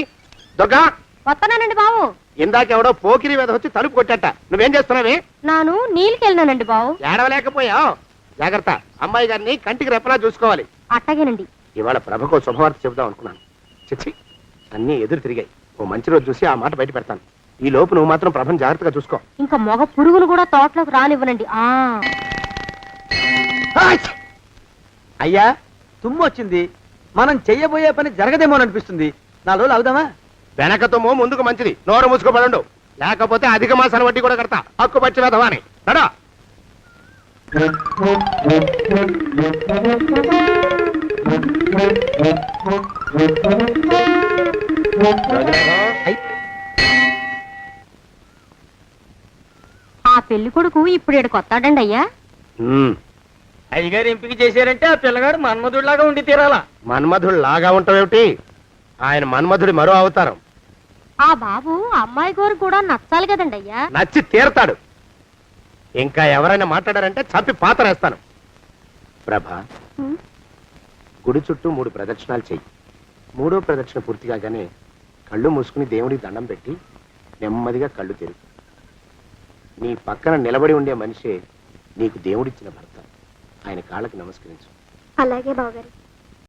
K: దుర్గా.
B: వస్తున్నానండి బావు.
K: ఇందాకెవడో పోకిరి మీద వచ్చి తలుపు కొట్టట. నువ్వేం చేస్తున్నావే?
B: నాను నీళ్ళకి వెళ్ళినానండి బావు.
K: ఏడవలేకపోయావు. జాగ్రత్త, అమ్మాయి గారిని కంటికి రెప్పలా చూసుకోవాలి.
B: అట్టగేనండి.
K: ఇవాళ ప్రభకు శుభవార్త చెబుదాం అనుకున్నాను. చిచ్చి, అన్నీ ఎదురు తిరిగాయి. ఓ మంచి రోజు చూసి ఆ మాట బయట పెడతాను. ఈ లోపు నువ్వు మాత్రం ప్రభను జాగ్రత్తగా చూసుకో.
B: ఇంకా మగ పురుగులు కూడా తోటలోకి రానివ్వనండి.
C: అయ్యా, తుమ్ము వచ్చింది.
E: మనం చెయ్యబోయే పని జరగదేమో అనిపిస్తుంది 4 రోజులు అవుదామా?
K: వెనకతోమో ముందుకు మంచిది, నోరు మూసుకోబడండు, లేకపోతే అధిక మాసాల వడ్డీ కూడా కడతా. హక్కు పచ్చి వెధవాని నడా.
B: ఆ పెళ్లి కొడుకు ఇప్పుడు ఇక్కడికి వస్తాడండి అయ్యా.
E: అయ్యగారు ఎంపిక చేశారంటే ఆ పిల్లగాడు మన్మధుడిలాగా ఉండి తీరాలా.
K: మన్మధుడు లాగా ఉంటావేమిటి? ఆయన మన్మధుడి మరో అవతారం.
B: ఆ బాబు అమ్మాయి గారు కూడా నచ్చాలి కదండి అయ్యా.
K: నచ్చి తీరతాడు. ఇంకా ఎవరైనా మాట్లాడారంటే చంపి పాతరేస్తాను. ప్రభా, గుడి చుట్టూ 3 ప్రదక్షిణాలు చెయ్యి. 3వ ప్రదక్షిణ పూర్తి కాగానే కళ్ళు మూసుకుని దేవుడికి దండం పెట్టి నెమ్మదిగా కళ్ళు తెరుగు. నీ పక్కన నిలబడి ఉండే మనిషే నీకు దేవుడిచ్చిన భర్త. ఆయన కాళ్ళకి నమస్కరించు.
B: అలాగే బావగారు.